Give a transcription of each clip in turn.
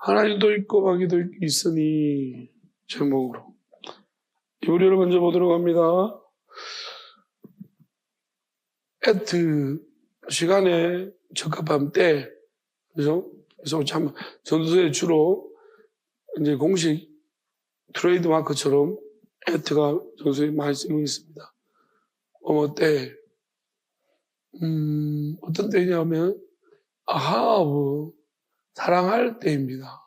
하나님도 있고 마귀도 있으니 제목으로 우리를 먼저 보도록 합니다. 에트 시간에 적합한 때, 그죠? 그래서 참 전도서에 주로 이제 공식 트레이드 마크처럼 에트가 전도서에 많이 쓰고 있습니다. 때 어떤 때냐면 아하브 사랑할 때입니다.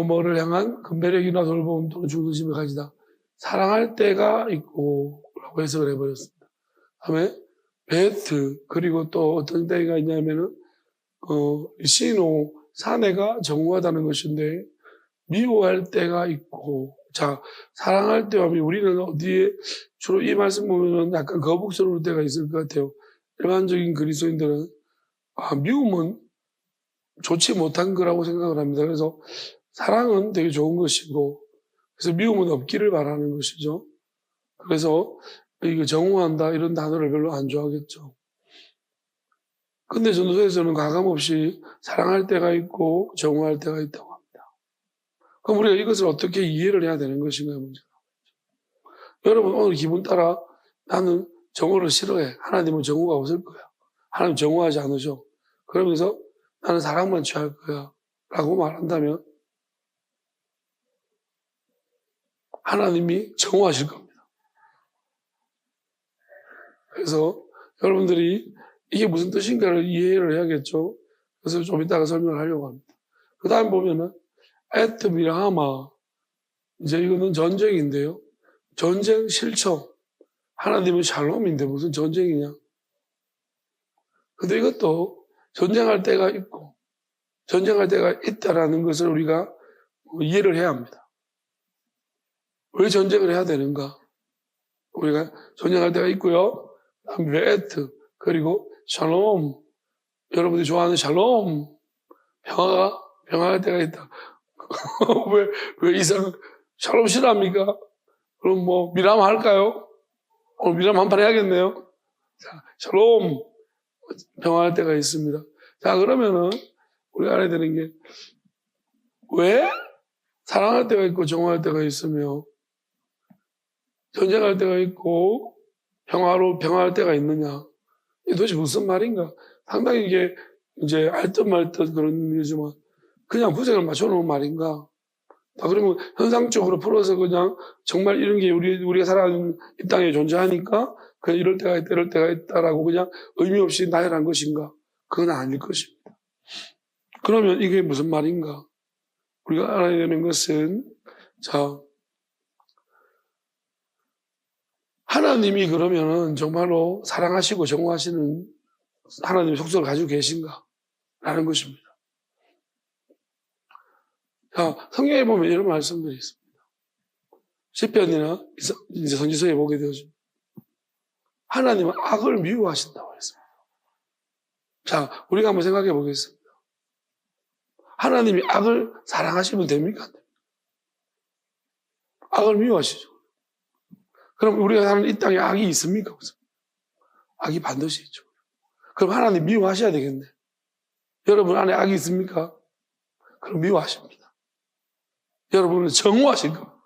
뭐를 향한 그 매력이나 돌봄 또는 중도심을 가지다 사랑할 때가 있고 라고 해석을 해버렸습니다. 다음에 베트 그리고 또 어떤 때가 있냐면은 시노 사내가 정오하다는 것인데 미워할 때가 있고 자 사랑할 때와 우리는 어디에 주로 이 말씀 보면은 약간 거북스러울 때가 있을 것 같아요. 일반적인 그리스도인들은 미움은 좋지 못한 거라고 생각을 합니다. 그래서 사랑은 되게 좋은 것이고 그래서 미움은 없기를 바라는 것이죠. 그래서 이거 정오한다 이런 단어를 별로 안 좋아하겠죠. 근데 전도서에서는 가감없이 사랑할 때가 있고 정오할 때가 있다고 합니다. 그럼 우리가 이것을 어떻게 이해를 해야 되는 것인가 문제가 나오죠. 여러분 오늘 기분 따라 나는 정오를 싫어해. 하나님은 정오가 없을 거야. 하나님 정오하지 않으셔. 그러면서 나는 사랑만 취할 거야 라고 말한다면 하나님이 정오하실 겁니다. 그래서 여러분들이 이게 무슨 뜻인가를 이해를 해야겠죠. 그래서 좀 이따가 설명을 하려고 합니다. 그 다음 보면은 에트 미라하마 이제 이거는 전쟁인데요. 전쟁 실청 하나님은 샬롬인데 무슨 전쟁이냐. 근데 이것도 전쟁할 때가 있고 전쟁할 때가 있다라는 것을 우리가 이해를 해야 합니다. 왜 전쟁을 해야 되는가? 우리가 전쟁할 때가 있고요. 베트 그리고 샬롬 여러분들이 좋아하는 샬롬 평화할 때가 있다. 왜 이상 샬롬 싫어합니까? 그럼 뭐 미람 할까요? 오늘 미람 한판 해야겠네요. 자, 샬롬 평화할 때가 있습니다. 자 그러면은 우리가 알아야 되는 게 왜 사랑할 때가 있고 정화할 때가 있으며 전쟁할 때가 있고 평화할 때가 있느냐? 이게 도대체 무슨 말인가? 상당히 이게 이제 알듯 말듯 그런 일이지만 그냥 구색을 맞춰놓은 말인가? 그러면 현상적으로 풀어서 그냥 정말 이런 게 우리가 살아가는 이 땅에 존재하니까 그냥 이럴 때가 있다, 이럴 때가 있다라고 그냥 의미 없이 나열한 것인가? 그건 아닐 것입니다. 그러면 이게 무슨 말인가? 우리가 알아야 되는 것은 자 하나님이 그러면은 정말로 사랑하시고 정화하시는 하나님의 속성을 가지고 계신가? 라는 것입니다. 자, 성경에 보면 이런 말씀들이 있습니다. 시편이나 이제 선지서에 보게 되죠. 하나님은 악을 미워하신다고 했습니다. 자, 우리가 한번 생각해 보겠습니다. 하나님이 악을 사랑하시면 됩니까? 악을 미워하시죠. 그럼 우리가 사는 이 땅에 악이 있습니까? 악이 반드시 있죠. 그럼 하나님 미워하셔야 되겠네. 여러분 안에 악이 있습니까? 그럼 미워하십니다. 여러분은 정오하실 겁니다.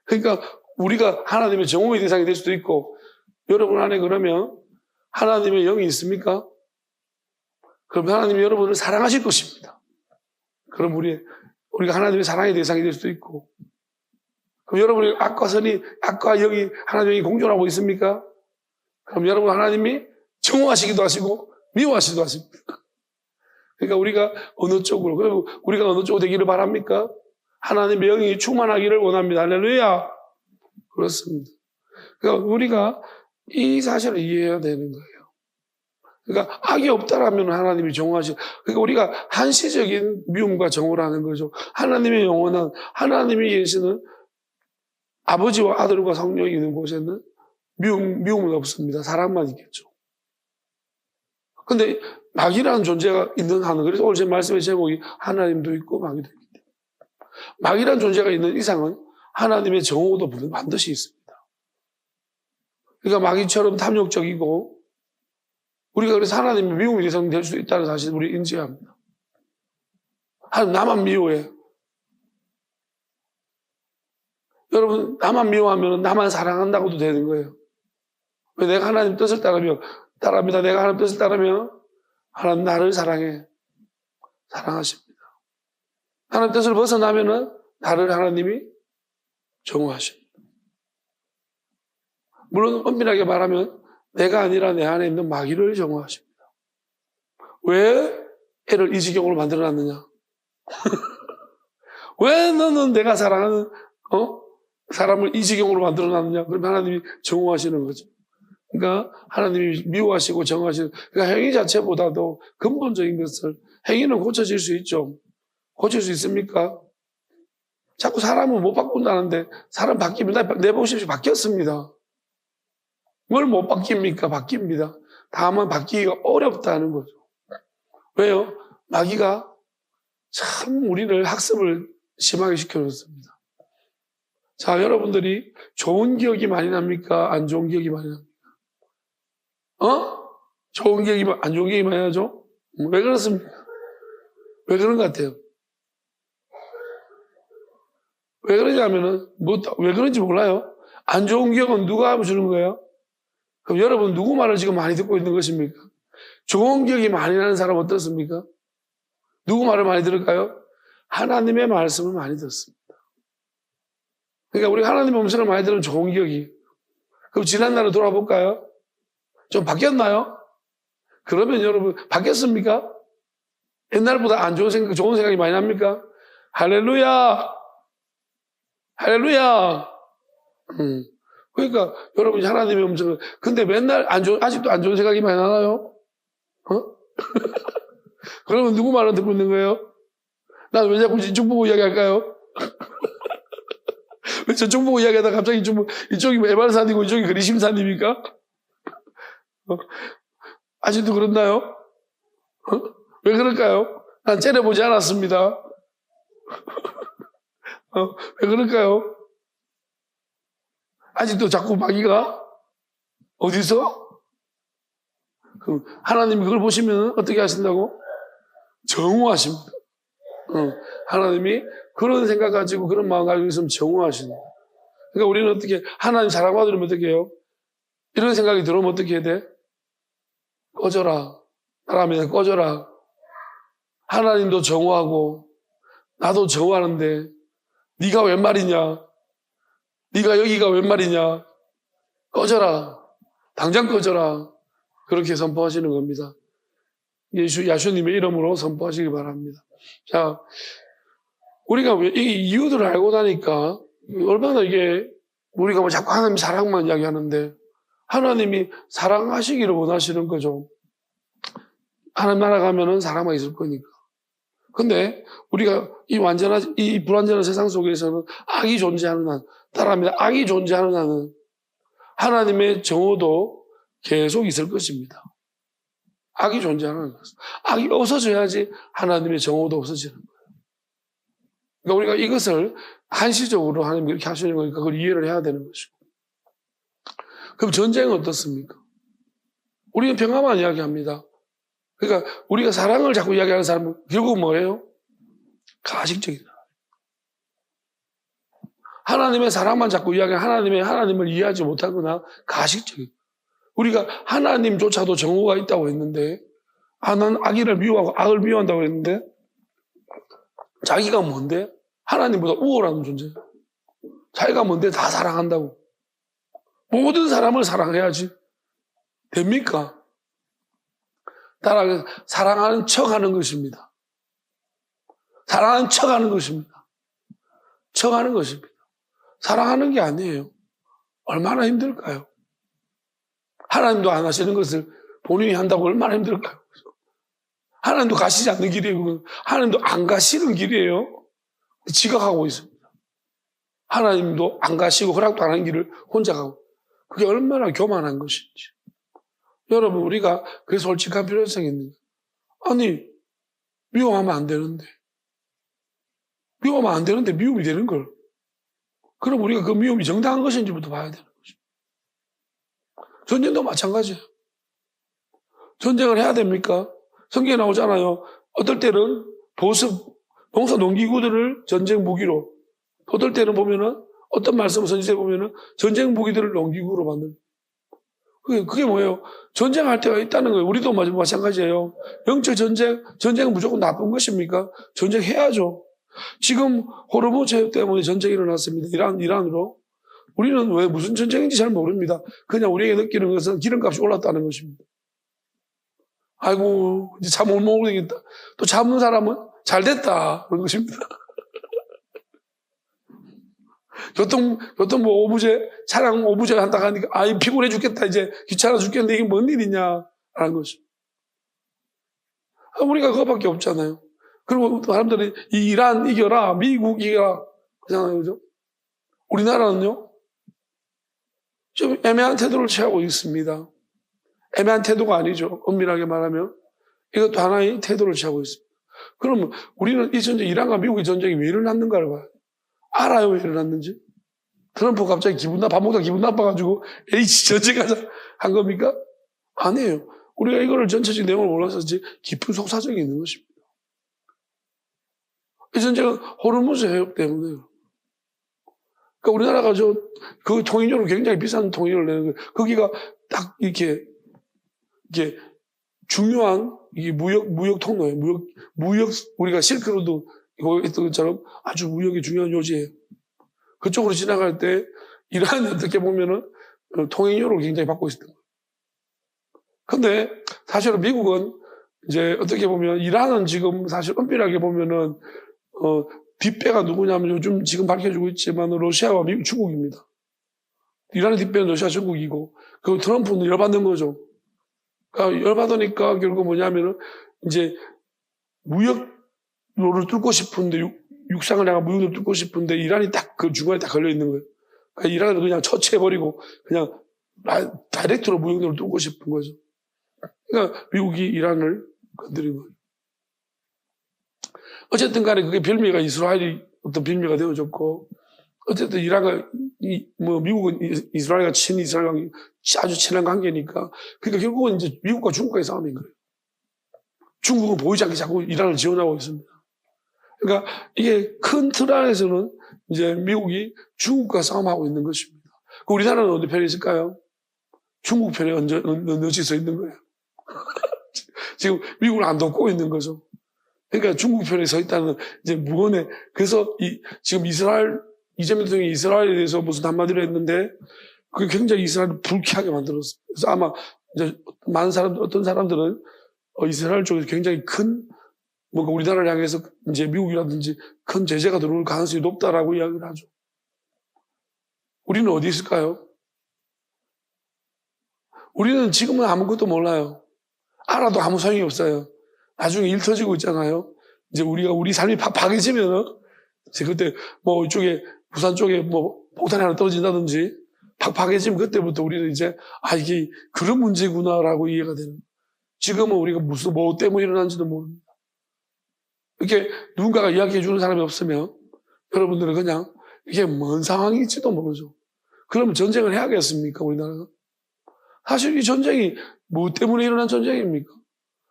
그러니까 우리가 하나님의 정오의 대상이 될 수도 있고 여러분 안에 그러면 하나님의 영이 있습니까? 그럼 하나님이 여러분을 사랑하실 것입니다. 그럼 우리가 하나님의 사랑의 대상이 될 수도 있고 그럼 여러분이 악과 영이 하나님이 공존하고 있습니까? 그럼 여러분 하나님이 정오하시기도 하시고 미워하시기도 하십니다. 그러니까 우리가 어느 쪽으로 그리고 우리가 어느 쪽으로 되기를 바랍니까? 하나님의 영이 충만하기를 원합니다. 할렐루야. 그렇습니다. 그러니까 우리가 이 사실을 이해해야 되는 거예요. 그러니까 악이 없다라면 하나님이 정오하시. 그러니까 우리가 한시적인 미움과 정오라는 거죠. 하나님의 영원한 하나님이 계시는 아버지와 아들과 성령이 있는 곳에는 미움은 없습니다. 사랑만 있겠죠. 근데 마귀라는 존재가 있는 한은 그래서 오늘 제 말씀의 제목이 하나님도 있고 마귀도 있기 때문에 마귀라는 존재가 있는 이상은 하나님의 정오도 반드시 있습니다. 그러니까 마귀처럼 탐욕적이고 우리가 그래서 하나님의 미움의 대상이 될 수 있다는 사실을 우리 인지해야 합니다. 하나님 나만 미워해. 여러분, 나만 미워하면 나만 사랑한다고도 되는 거예요. 왜 내가 하나님 뜻을 따릅니다. 내가 하나님 뜻을 따르면 하나님 나를 사랑해. 사랑하십니다. 하나님 뜻을 벗어나면은 나를 하나님이 정오하십니다. 물론 엄밀하게 말하면 내가 아니라 내 안에 있는 마귀를 정오하십니다. 왜 애를 이 지경으로 만들어놨느냐? 왜 너는 내가 사랑하는 사람을 이 지경으로 만들어놨느냐? 그럼 하나님이 정오하시는 거죠. 그러니까 하나님이 미워하시고 정하시는, 그러니까 행위 자체보다도 근본적인 것을, 행위는 고쳐질 수 있죠. 고칠 수 있습니까? 자꾸 사람을 못 바꾼다는데 사람 바뀌면 내보십시오. 바뀌었습니다. 뭘 못 바뀝니까? 바뀝니다. 다만 바뀌기가 어렵다는 거죠. 왜요? 마귀가 참 우리를 학습을 심하게 시켜놓습니다. 자, 여러분들이 좋은 기억이 많이 납니까? 안 좋은 기억이 많이 납니까? 좋은 기억이, 안 좋은 기억이 많이 나죠? 왜 그렇습니까? 왜 그런 것 같아요? 왜 그러냐면은, 왜 그런지 몰라요? 안 좋은 기억은 누가 주는 거예요? 그럼 여러분 누구 말을 지금 많이 듣고 있는 것입니까? 좋은 기억이 많이 나는 사람 어떻습니까? 누구 말을 많이 들을까요? 하나님의 말씀을 많이 듣습니다. 그러니까 우리가 하나님의 음성을 많이 들으면 좋은 기억이. 그럼 지난날을 돌아볼까요? 좀 바뀌었나요? 그러면 여러분 바뀌었습니까? 옛날보다 안 좋은 생각, 좋은 생각이 많이 납니까? 할렐루야! 할렐루야! 그러니까 여러분이 하나님의 음성을, 근데 맨날 아직도 안 좋은 생각이 많이 나나요? 그러면 누구 말을 듣고 있는 거예요? 난 왜 자꾸 이쪽 보고 이야기할까요? 왜 저쪽 보고 이야기하다가 갑자기 이쪽이 에발산이고 이쪽이 그리심산입니까? 아직도 그렇나요? 왜 그럴까요? 난 째려보지 않았습니다. 왜 그럴까요? 아직도 자꾸 마귀가 어디서? 그럼 하나님이 그걸 보시면 어떻게 하신다고? 정오하십니다. 하나님이 그런 생각 가지고 그런 마음 가지고 있으면 정오하신다. 그러니까 우리는 어떻게, 하나님 사랑받으려면 어떻게 해요? 이런 생각이 들어오면 어떻게 해야 돼? 꺼져라. 사람이 꺼져라. 하나님도 정오하고 나도 정오하는데 네가 웬 말이냐? 네가 여기가 웬 말이냐? 꺼져라. 당장 꺼져라. 그렇게 선포하시는 겁니다. 야수님의 이름으로 선포하시기 바랍니다. 자, 우리가 이 이유들을 알고 나니까 얼마나 이게 우리가 뭐 자꾸 하나님 사랑만 이야기하는데 하나님이 사랑하시기를 원하시는 거죠. 하나님 나라 가면은 사랑만 있을 거니까. 근데 우리가 이 불완전한 세상 속에서는 악이 존재하는 한, 따라합니다. 악이 존재하는 한은 하나님의 정오도 계속 있을 것입니다. 악이 존재하는 것은. 악이 없어져야지 하나님의 정오도 없어지는 거예요. 그러니까 우리가 이것을 한시적으로 하나님이 이렇게 하시는 거니까 그걸 이해를 해야 되는 것이고. 그럼 전쟁은 어떻습니까? 우리는 평화만 이야기합니다. 그러니까 우리가 사랑을 자꾸 이야기하는 사람은 결국 뭐예요? 가식적이다. 하나님의 사랑만 자꾸 이야기하는 하나님을 이해하지 못하거나 가식적이다. 우리가 하나님조차도 정오가 있다고 했는데, 난 악을 미워한다고 했는데, 자기가 뭔데? 하나님보다 우월한 존재. 자기가 뭔데? 다 사랑한다고. 모든 사람을 사랑해야지. 됩니까? 따라 사랑하는 척 하는 것입니다. 사랑하는 척 하는 것입니다. 척 하는 것입니다. 사랑하는 게 아니에요. 얼마나 힘들까요? 하나님도 안 하시는 것을 본인이 한다고 얼마나 힘들까요? 하나님도 가시지 않는 길이에요. 하나님도 안 가시는 길이에요. 지각하고 있습니다. 하나님도 안 가시고 허락도 안 하는 길을 혼자 가고. 그게 얼마나 교만한 것인지. 여러분, 우리가 그 솔직한 필요성이 있는 거예요. 아니, 미워하면 안 되는데. 미워하면 안 되는데 미움이 되는 걸. 그럼 우리가 그 미움이 정당한 것인지부터 봐야 되는 것입니다. 전쟁도 마찬가지예요. 전쟁을 해야 됩니까? 성경에 나오잖아요. 어떨 때는 보습, 농사 농기구들을 전쟁 무기로, 어떨 때는 보면은 어떤 말씀을 선지서에 보면은 전쟁 무기들을 농기구로 만드는. 그게 뭐예요? 전쟁할 때가 있다는 거예요. 우리도 마찬가지예요. 영적 전쟁은 무조건 나쁜 것입니까? 전쟁해야죠. 지금 호르무즈 때문에 전쟁이 일어났습니다. 이란으로. 우리는 왜 무슨 전쟁인지 잘 모릅니다. 그냥 우리에게 느끼는 것은 기름값이 올랐다는 것입니다. 아이고, 이제 참 못 먹겠다. 또 참는 사람은 잘 됐다. 그런 것입니다. 교통부 오부제, 차량 오부제 한다 하니까, 아이, 피곤해 죽겠다. 이제 귀찮아 죽겠는데 이게 뭔 일이냐. 라는 것입니다. 우리가 그거밖에 없잖아요. 그리고 또 사람들이 이란 이겨라, 미국 이겨라. 그잖아요. 그죠? 우리나라는요, 좀 애매한 태도를 취하고 있습니다. 애매한 태도가 아니죠. 엄밀하게 말하면. 이것도 하나의 태도를 취하고 있습니다. 그러면 우리는 이 전쟁, 이란과 미국의 전쟁이 왜 일어났는가를 봐요. 알아요, 왜 일어났는지? 트럼프 갑자기 밥 먹다 기분 나빠가지고, 전쟁하자 한 겁니까? 아니에요. 우리가 이거를 전체적 내용을 몰라서지 깊은 속사정이 있는 것입니다. 이 전쟁은 호르무즈 해협 때문에요. 그러니까 우리나라가 그 통행료를 굉장히 비싼 통행료를 내는 거예요. 거기가 딱 이렇게 중요한 무역 통로예요. 우리가 실크로드 이거 했던 것처럼 아주 무역이 중요한 요지예요. 그쪽으로 지나갈 때 이란이 어떻게 보면은 통행료를 굉장히 받고 있었던 거예요. 근데 사실은 미국은 이제 어떻게 보면 이란은 지금 사실 엄밀하게 보면은 뒷배가 누구냐면 요즘 지금 밝혀지고 있지만 러시아와 미국, 중국입니다. 이란의 뒷배는 러시아, 중국이고 그 트럼프는 열받는 거죠. 그러니까 열받으니까 결국 뭐냐면은 이제 무역로를 뚫고 싶은데 육상을 향한 무역로를 뚫고 싶은데 이란이 딱 그 중간에 딱 걸려 있는 거예요. 그러니까 이란을 그냥 처치해버리고 그냥 다이렉트로 무역로를 뚫고 싶은 거죠. 그러니까 미국이 이란을 건드린 거예요. 어쨌든 간에 그게 별미가 이스라엘이 어떤 별미가 되어졌고, 어쨌든 미국은 이스라엘과 친이스라엘과 아주 친한 관계니까, 그러니까 결국은 이제 미국과 중국과의 싸움인 거예요. 중국은 보이지 않게 자꾸 이란을 지원하고 있습니다. 그러니까 이게 큰 틀 안에서는 이제 미국이 중국과 싸움하고 있는 것입니다. 우리나라는 어디 편에 있을까요? 중국 편에 얹혀 서 있는 거예요. 지금 미국을 안 돕고 있는 거죠. 그러니까 중국 편에 서 있다는 이제 무언의, 그래서 지금 이재명 대통령이 이스라엘에 대해서 무슨 한마디를 했는데 그게 굉장히 이스라엘을 불쾌하게 만들었어요. 그래서 아마 이제 어떤 사람들은 이스라엘 쪽에서 굉장히 큰 뭔가 우리나라를 향해서 이제 미국이라든지 큰 제재가 들어올 가능성이 높다라고 이야기를 하죠. 우리는 어디 있을까요? 우리는 지금은 아무것도 몰라요. 알아도 아무 소용이 없어요. 나중에 일 터지고 있잖아요. 이제 우리 삶이 파괴지면은, 이제 그때 이쪽에, 부산 쪽에 폭탄이 하나 떨어진다든지, 파괴지면 그때부터 우리는 이제, 이게 그런 문제구나라고 이해가 되는. 지금은 우리가 뭐 때문에 일어난지도 모릅니다. 이렇게 누군가가 이야기해 주는 사람이 없으면, 여러분들은 그냥 이게 뭔 상황일지도 모르죠. 그러면 전쟁을 해야겠습니까, 우리나라가? 사실 이 전쟁이 뭐 때문에 일어난 전쟁입니까?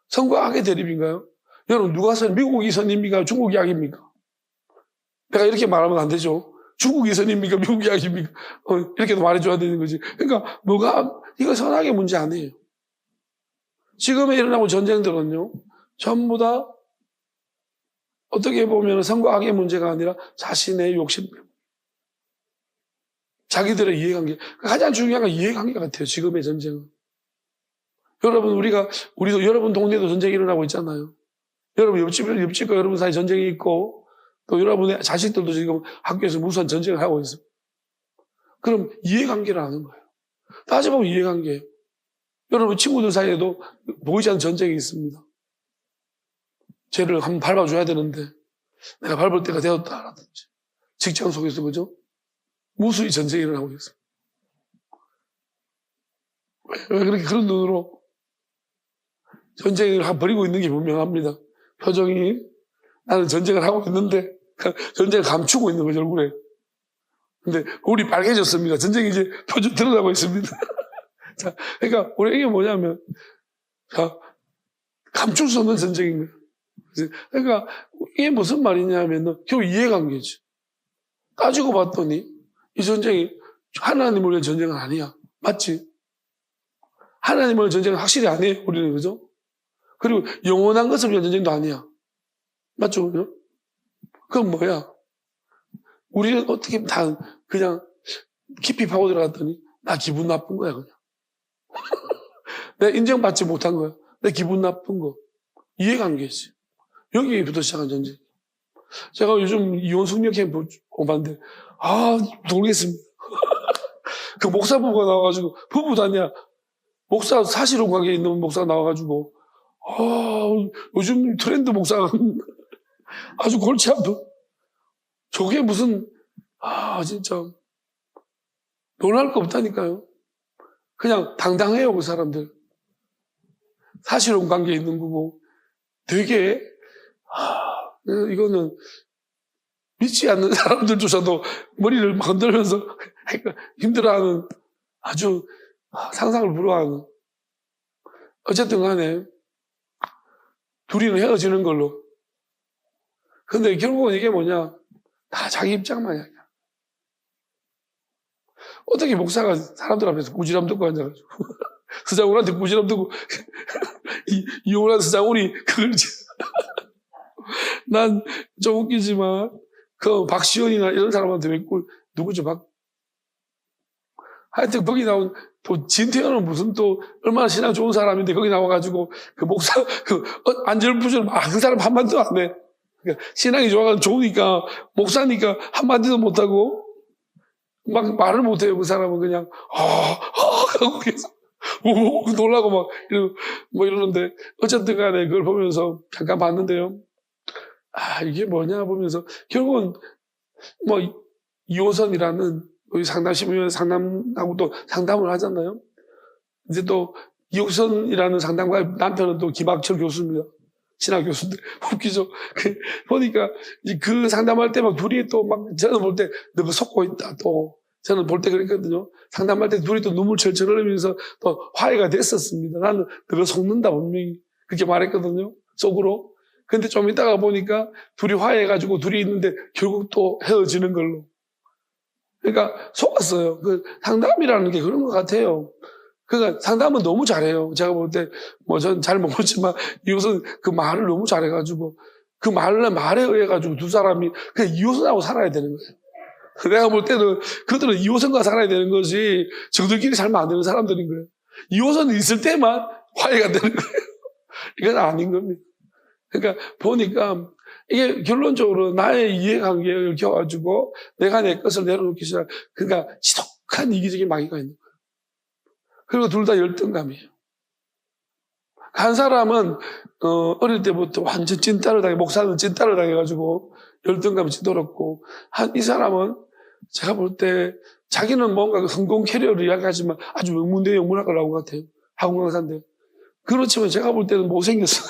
선과 악의 대립인가요? 여러분, 누가 미국이 선입니까? 중국이 악입니까? 내가 이렇게 말하면 안 되죠. 중국이 선입니까? 미국이 악입니까? 이렇게도 말해줘야 되는 거지. 그러니까, 이거 선악의 문제 아니에요. 지금에 일어나고 전쟁들은요, 전부 다 어떻게 보면 선과 악의 문제가 아니라 자신의 욕심 때문에. 자기들의 이해관계. 가장 중요한 건 이해관계 같아요. 지금의 전쟁은. 여러분, 우리도 여러분 동네도 전쟁이 일어나고 있잖아요. 여러분 옆집과 여러분 사이 전쟁이 있고, 또 여러분의 자식들도 지금 학교에서 무수한 전쟁을 하고 있어요. 그럼 이해관계를 아는 거예요. 따져보면 이해관계예요. 여러분 친구들 사이에도 보이지 않는 전쟁이 있습니다. 쟤를 한번 밟아줘야 되는데, 내가 밟을 때가 되었다라든지, 직장 속에서 그죠? 무수히 전쟁이 일어나고 있어요. 왜 그렇게 그런 눈으로 전쟁을 벌이고 있는 게 분명합니다. 표정이 나는 전쟁을 하고 있는데 전쟁을 감추고 있는 거죠, 얼굴에. 근데 얼굴이 빨개졌습니다. 전쟁이 이제 표정 드러나고 있습니다. 자, 그러니까 우리 이게 뭐냐면 자, 감출 수 없는 전쟁인 거예요. 그러니까 이게 무슨 말이냐면은 결국 이해관계지. 따지고 봤더니 이 전쟁이 하나님을 위한 전쟁은 아니야. 맞지? 하나님을 위한 전쟁은 확실히 아니에요. 우리는. 그죠? 그리고 영원한 것을 위한 전쟁도 아니야. 맞죠? 그죠? 그건 뭐야? 우리는 어떻게 다 그냥 깊이 파고 들어갔더니 나 기분 나쁜 거야, 그냥. 내가 인정받지 못한 거야. 내 기분 나쁜 거. 이해관계지. 여기부터 시작한 전쟁. 제가 요즘 이혼 숙녀 캠프 오봤는데, 모르겠습니다. 그 목사부부가 나와가지고, 부부도 아니야. 목사, 사실혼 관계에 있는 목사가 나와가지고, 요즘 트렌드 목사가 아주 골치 아프. 저게 무슨, 진짜, 놀랄 거 없다니까요. 그냥 당당해요, 그 사람들. 사실혼 관계에 있는 거고, 되게, 이거는 믿지 않는 사람들조차도 머리를 막 흔들면서 힘들어하는 아주 상상을 불허하는. 어쨌든 간에, 둘이는 헤어지는 걸로. 근데 결국은 이게 뭐냐? 다 자기 입장만 이야기야. 어떻게 목사가 사람들 앞에서 꾸지람 듣고 앉아가지고 스장훈한테 꾸지람 듣고 이혼한 스장훈이 그걸 난 좀 웃기지만 그 박시원이나 이런 사람한테 왜 누구죠? 하여튼 거기 나온 또 진태현은 무슨 또 얼마나 신앙 좋은 사람인데 거기 나와가지고 그 목사 안절부절 그 사람 한마디도 안 해. 그러니까 신앙이 좋으니까 목사니까 한마디도 못하고 막 말을 못해요. 그 사람은 그냥 하고 계속 놀라고 막 이러는데 어쨌든 간에 그걸 보면서 잠깐 봤는데요. 이게 뭐냐 보면서 결국은 뭐 이호선이라는 우리 상담심의원 상담하고 또 상담을 하잖아요. 이제 또 이호선이라는 상담가의 남편은 또 김학철 교수입니다. 신학 교수인데 웃기죠. 보니까 그 상담할 때 막 둘이 또 막 저는 볼 때 너가 속고 있다 또 저는 볼 때 그랬거든요. 상담할 때 둘이 또 눈물 철철 흘리면서 또 화해가 됐었습니다. 나는 너가 속는다 분명히 그렇게 말했거든요. 속으로. 근데 좀 이따가 보니까 둘이 화해해가지고 둘이 있는데 결국 또 헤어지는 걸로. 그러니까 속았어요. 그 상담이라는 게 그런 것 같아요. 그러니까 상담은 너무 잘해요. 제가 볼 때 뭐 전 잘 모르지만 이웃은 그 말을 너무 잘해가지고 그 말에 의해가지고 두 사람이 그냥 이웃하고 살아야 되는 거예요. 내가 볼 때는 그들은 이호선과 살아야 되는 것이 저들끼리 살면 안 되는 사람들인 거예요. 이호선이 있을 때만 화해가 되는 거예요. 이건 아닌 겁니다. 그러니까 보니까 이게 결론적으로 나의 이해관계를 껴가지고 내가 내 것을 내려놓기 시작. 그러니까 지독한 이기적인 마귀가 있는 거예요. 그리고 둘 다 열등감이에요. 한 사람은 어릴 때부터 완전 찐따를 목사는 찐따를 당해가지고 열등감이 찌들었고 이 사람은 제가 볼 때 자기는 뭔가 성공 캐리어를 이야기하지만 아주 명문대 영문학과를 나온 것 같아요. 학원 강사인데. 그렇지만 제가 볼 때는 못생겼어요.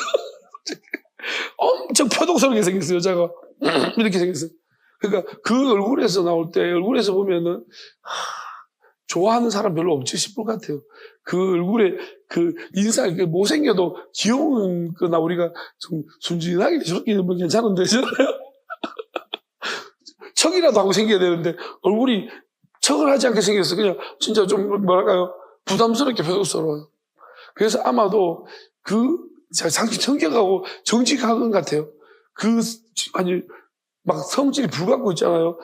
엄청 표독스럽게 생겼어요, 여자가. 이렇게 생겼어요. 그러니까 그 얼굴에서 나올 때, 얼굴에서 보면은, 좋아하는 사람 별로 없지 싶을 것 같아요. 그 얼굴에 그 인상, 못생겨도 귀여운 거나 우리가 좀 순진하게 저렇게 입으면 괜찮은데, 척이라도 하고 생겨야 되는데, 얼굴이 척을 하지 않게 생겼어. 그냥 진짜 좀 뭐랄까요. 부담스럽게 표독스러워요. 그래서 아마도 성격하고 정직한 것 같아요. 막 성질이 불같고 있잖아요.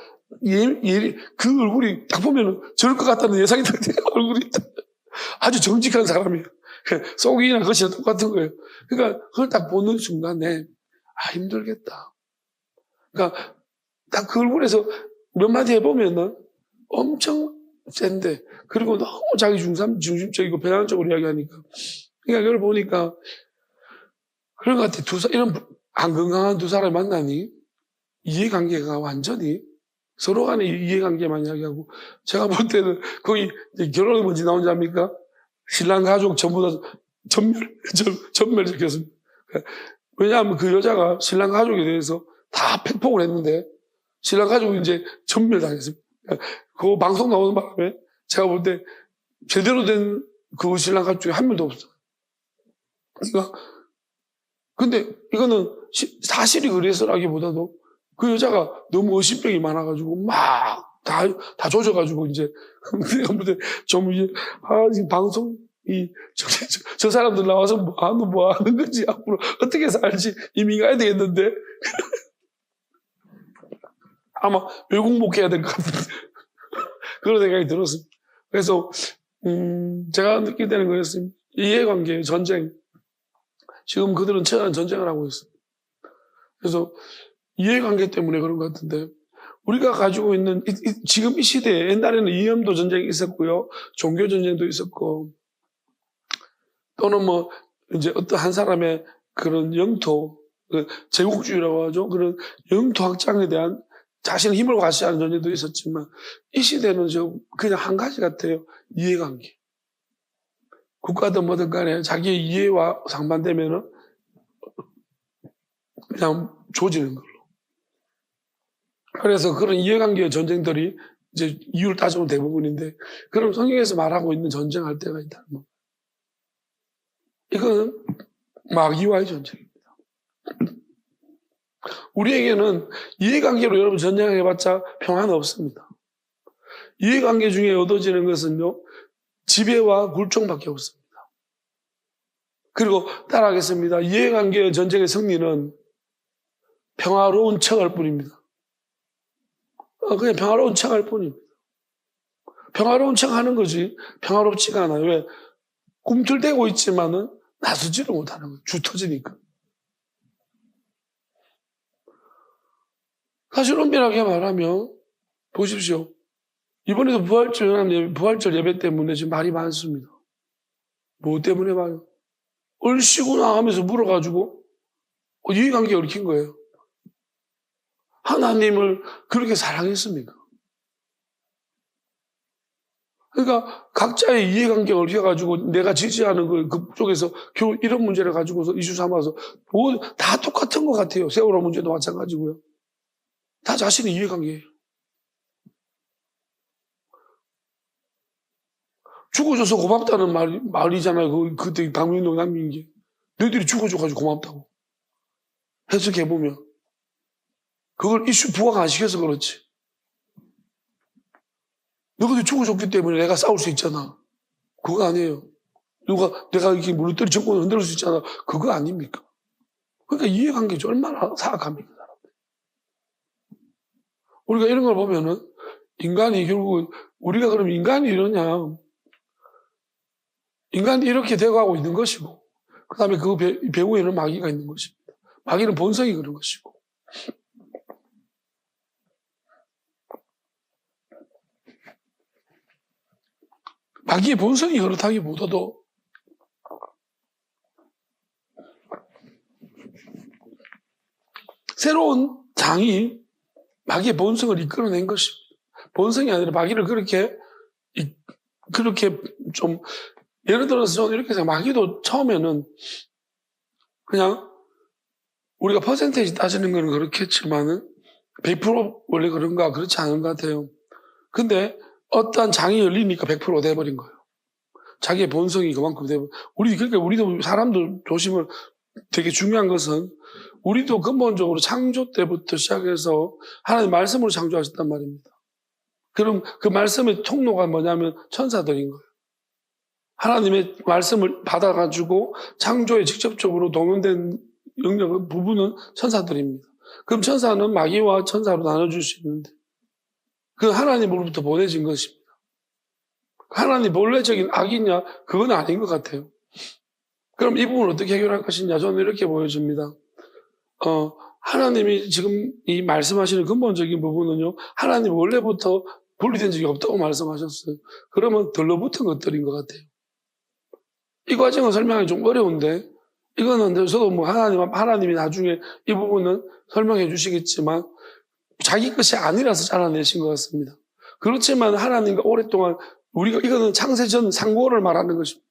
그 얼굴이 딱 보면은 저럴 것 같다는 예상이 들어요. 얼굴이 아주 정직한 사람이에요. 속이나 겉이나 똑같은 거예요. 그러니까 그걸 딱 보는 순간에 힘들겠다. 그러니까 딱 그 얼굴에서 몇 마디 해보면은 엄청 센데 그리고 너무 자기 중심적이고 배낭적으로 이야기하니까 그러니까 그걸 보니까 그런 것 같아. 이런 안 건강한 두 사람을 만나니 이해관계가 완전히 서로 간에 이해관계만 이야기하고 제가 볼 때는 거기 결혼이 뭔지 나온지 압니까? 신랑 가족 전부 다 전멸시켰습니다. 왜냐하면 그 여자가 신랑 가족에 대해서 다 팩폭을 했는데 신랑 가족이 이제 전멸당했습니다. 그 방송 나오는 바람에 제가 볼 때 제대로 된 그 신랑 가족 중에 한 명도 없어요. 그러니까 근데 이거는 사실이 그래서라기보다도 그 여자가 너무 의심병이 많아가지고 막 다 조져가지고 이제 내가 좀 이제 지금 방송 저 사람들 나와서 뭐 하는 건지 앞으로 어떻게 살지 이민 가야 되겠는데 아마 외국 목해야 될 것 같은데 그런 생각이 들었습니다. 그래서 제가 느낄 때는 그랬습니다. 이해관계, 전쟁. 지금 그들은 치열한 전쟁을 하고 있습니다. 그래서 이해관계 때문에 그런 것 같은데 우리가 가지고 있는 지금 이 시대에 옛날에는 이념도 전쟁이 있었고요. 종교 전쟁도 있었고 또는 뭐 이제 어떤 한 사람의 그런 영토, 제국주의라고 하죠. 그런 영토 확장에 대한 자신의 힘을 과시하는 전쟁도 있었지만 이 시대는 그냥 한 가지 같아요. 이해관계. 국가든 뭐든 간에 자기의 이해와 상반되면은 그냥 조지는 걸로. 그래서 그런 이해관계의 전쟁들이 이제 이유를 따지면 대부분인데, 그럼 성경에서 말하고 있는 전쟁할 때가 있다. 이거는 마귀와의 전쟁입니다. 우리에게는 이해관계로 여러분 전쟁해봤자 평화는 없습니다. 이해관계 중에 얻어지는 것은요, 지배와 굴종밖에 없습니다. 그리고 따라하겠습니다. 이해관계의 전쟁의 승리는 평화로운 척할 뿐입니다. 그냥 평화로운 척할 뿐입니다. 평화로운 척하는 거지 평화롭지가 않아요. 왜? 꿈틀대고 있지만은 나서지를 못하는 거예요. 주 터지니까. 사실 엄밀하게 말하면 보십시오. 이번에도 부활절 예배 때문에 지금 말이 많습니다. 뭐 때문에 말이요? 얼씨구나 하면서 물어가지고 이해관계가 얽힌 거예요. 하나님을 그렇게 사랑했습니까? 그러니까 각자의 이해관계가 얽혀가지고 내가 지지하는 그쪽에서 겨우 이런 문제를 가지고서 이슈 삼아서 다 똑같은 것 같아요. 세월호 문제도 마찬가지고요. 다 자신의 이해관계예요. 죽어줘서 고맙다는 말이잖아요. 그때 강민동 난민기. 너희들이 죽어줘가지고 고맙다고. 해석해보면. 그걸 이슈 부각 안 시켜서 그렇지. 너희들이 죽어줬기 때문에 내가 싸울 수 있잖아. 그거 아니에요. 내가 이렇게 물들이 정권을 흔들 수 있잖아. 그거 아닙니까? 그러니까 이해관계가 얼마나 사악합니까, 사람들. 우리가 이런 걸 보면은, 인간이 결국, 우리가 그럼 인간이 이러냐. 인간이 이렇게 되어가고 있는 것이고, 그 다음에 그 배후에는 마귀가 있는 것입니다. 마귀는 본성이 그런 것이고. 마귀의 본성이 그렇다기보다도 새로운 장이 마귀의 본성을 이끌어낸 것입니다. 본성이 아니라 마귀를 그렇게 좀, 예를 들어서 저는 이렇게 생각해요. 마귀도 처음에는 그냥 우리가 퍼센테이지 따지는 건 그렇겠지만은 100% 원래 그런가 그렇지 않은 것 같아요. 근데 어떠한 장이 열리니까 100% 돼버린 거예요. 자기의 본성이 그만큼 돼버린. 그러니까 우리도 사람들 조심을 되게 중요한 것은 우리도 근본적으로 창조 때부터 시작해서 하나님 말씀으로 창조하셨단 말입니다. 그럼 그 말씀의 통로가 뭐냐면 천사들인 거예요. 하나님의 말씀을 받아가지고 창조에 직접적으로 동원된 영역의 부분은 천사들입니다. 그럼 천사는 마귀와 천사로 나눠줄 수 있는데 그 하나님으로부터 보내진 것입니다. 하나님 본래적인 악이냐? 그건 아닌 것 같아요. 그럼 이 부분을 어떻게 해결할 것이냐? 저는 이렇게 보여집니다. 하나님이 지금 이 말씀하시는 근본적인 부분은요, 하나님 원래부터 분리된 적이 없다고 말씀하셨어요. 그러면 들러붙은 것들인 것 같아요. 이 과정은 설명하기 좀 어려운데, 이거는 저도 뭐 하나님이 나중에 이 부분은 설명해 주시겠지만, 자기 것이 아니라서 잘라내신 것 같습니다. 그렇지만 하나님과 오랫동안 이거는 창세전 상고를 말하는 것입니다.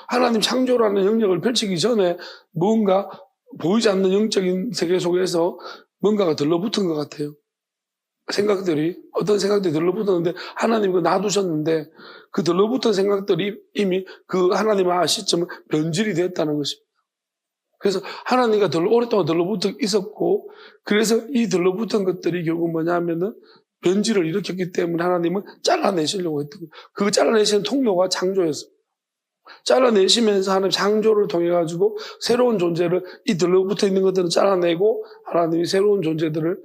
하나님 창조라는 영역을 펼치기 전에 뭔가 보이지 않는 영적인 세계 속에서 뭔가가 들러붙은 것 같아요. 어떤 생각들이 들러붙었는데 하나님 그거 놔두셨는데 그 들러붙은 생각들이 이미 그 하나님의 시점은 변질이 됐다는 것입니다. 그래서 하나님과 오랫동안 들러붙어 있었고, 그래서 이 들러붙은 것들이 결국 뭐냐면은 변질을 일으켰기 때문에 하나님은 잘라내시려고 했던 거예요. 그 잘라내시는 통로가 창조였어요. 잘라내시면서 하나님 창조를 통해가지고 새로운 존재를, 이 들러붙어 있는 것들을 잘라내고 하나님이 새로운 존재들을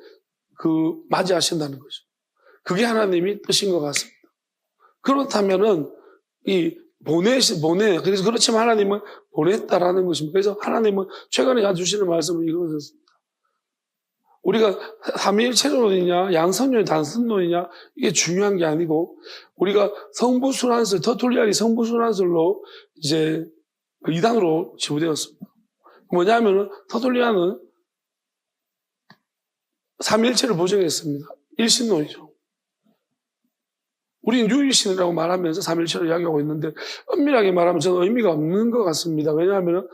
맞이하신다는 거죠. 그게 하나님이 뜻인 것 같습니다. 그렇다면은, 그래서 그렇지만 하나님은 보냈다라는 것입니다. 그래서 하나님은 최근에 주시는 말씀은 이것이었습니다. 우리가 삼위일체론이냐, 양성론이냐, 단성론이냐, 이게 중요한 게 아니고, 우리가 성부순환설, 터툴리안이 성부순환설로 이제 이단으로 지부되었습니다. 뭐냐면은, 터툴리안은 삼위일체를 부정했습니다. 일신론이죠. 우리는 유일신이라고 말하면서 삼일체를 이야기하고 있는데, 엄밀하게 말하면 저는 의미가 없는 것 같습니다. 왜냐하면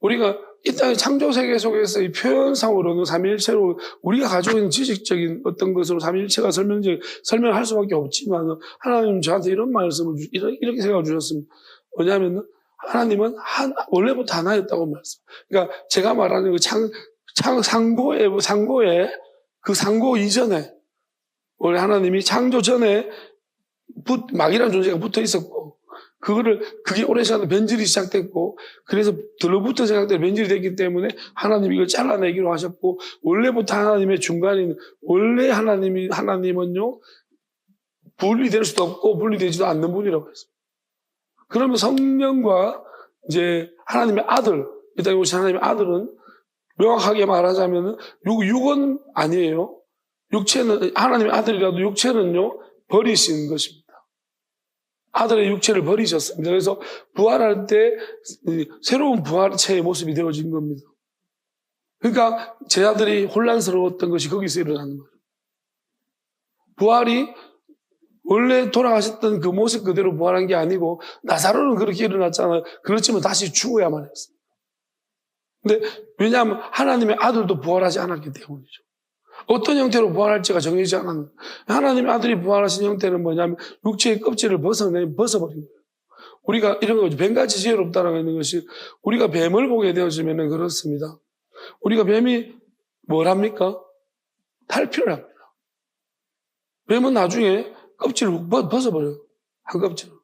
우리가 이 땅의 창조세계 속에서 이 표현상으로는 삼일체로 우리가 가지고 있는 지식적인 어떤 것으로 삼일체가 설명할 수밖에 없지만, 하나님 저한테 이런 말씀을 이렇게 생각을 주셨습니다. 뭐냐면 하나님은 원래부터 하나였다고 말씀. 그러니까 제가 말하는 그 상고의 그 상고 이전에, 원래 하나님이 창조 전에 막이라는 존재가 붙어 있었고, 그게 오랜 시간 변질이 시작됐고, 그래서 들러붙어 시작된 변질이 됐기 때문에 하나님이 이걸 잘라내기로 하셨고, 원래부터 하나님의 중간인, 원래 하나님은요, 분리될 수도 없고, 분리되지도 않는 분이라고 했습니다. 그러면 성령과 이제 하나님의 아들, 이 땅에 오신 하나님의 아들은 명확하게 말하자면, 육은 아니에요. 육체는, 하나님의 아들이라도 육체는요, 버리신 것입니다. 아들의 육체를 버리셨습니다. 그래서 부활할 때 새로운 부활체의 모습이 되어진 겁니다. 그러니까 제자들이 혼란스러웠던 것이 거기서 일어나는 거예요. 부활이 원래 돌아가셨던 그 모습 그대로 부활한 게 아니고, 나사로는 그렇게 일어났잖아요. 그렇지만 다시 죽어야만 했습니다. 근데 왜냐하면 하나님의 아들도 부활하지 않았기 때문이죠. 어떤 형태로 부활할지가 정해지지 않았는데, 하나님의 아들이 부활하신 형태는 뭐냐면 육체의 껍질을 벗어버린 거예요. 우리가 이런 거죠. 뱀같이 지혜롭다라고 하는 것이, 우리가 뱀을 보게 되어지면 그렇습니다. 우리가 뱀이 뭘 합니까? 탈피를 합니다. 뱀은 나중에 껍질을 벗어버려요. 한 껍질을.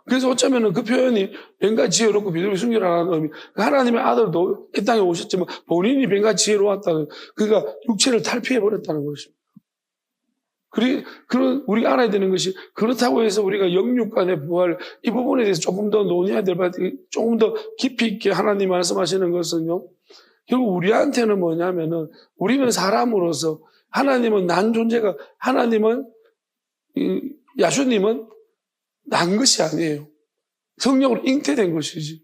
그래서 어쩌면 그 표현이 뱀같이 지혜롭고 비둘기 순결하라는 의미, 하나님의 아들도 이 땅에 오셨지만 본인이 뱀같이 지혜로웠다는, 그러니까 육체를 탈피해버렸다는 것입니다. 우리가 알아야 되는 것이, 그렇다고 해서 우리가 영육 간의 부활, 이 부분에 대해서 조금 더 논의해야 될 바에 조금 더 깊이 있게 하나님 말씀하시는 것은요, 결국 우리한테는 뭐냐면은, 우리는 사람으로서, 하나님은 난 존재가, 야수님은 난 것이 아니에요. 성령으로 잉태된 것이지.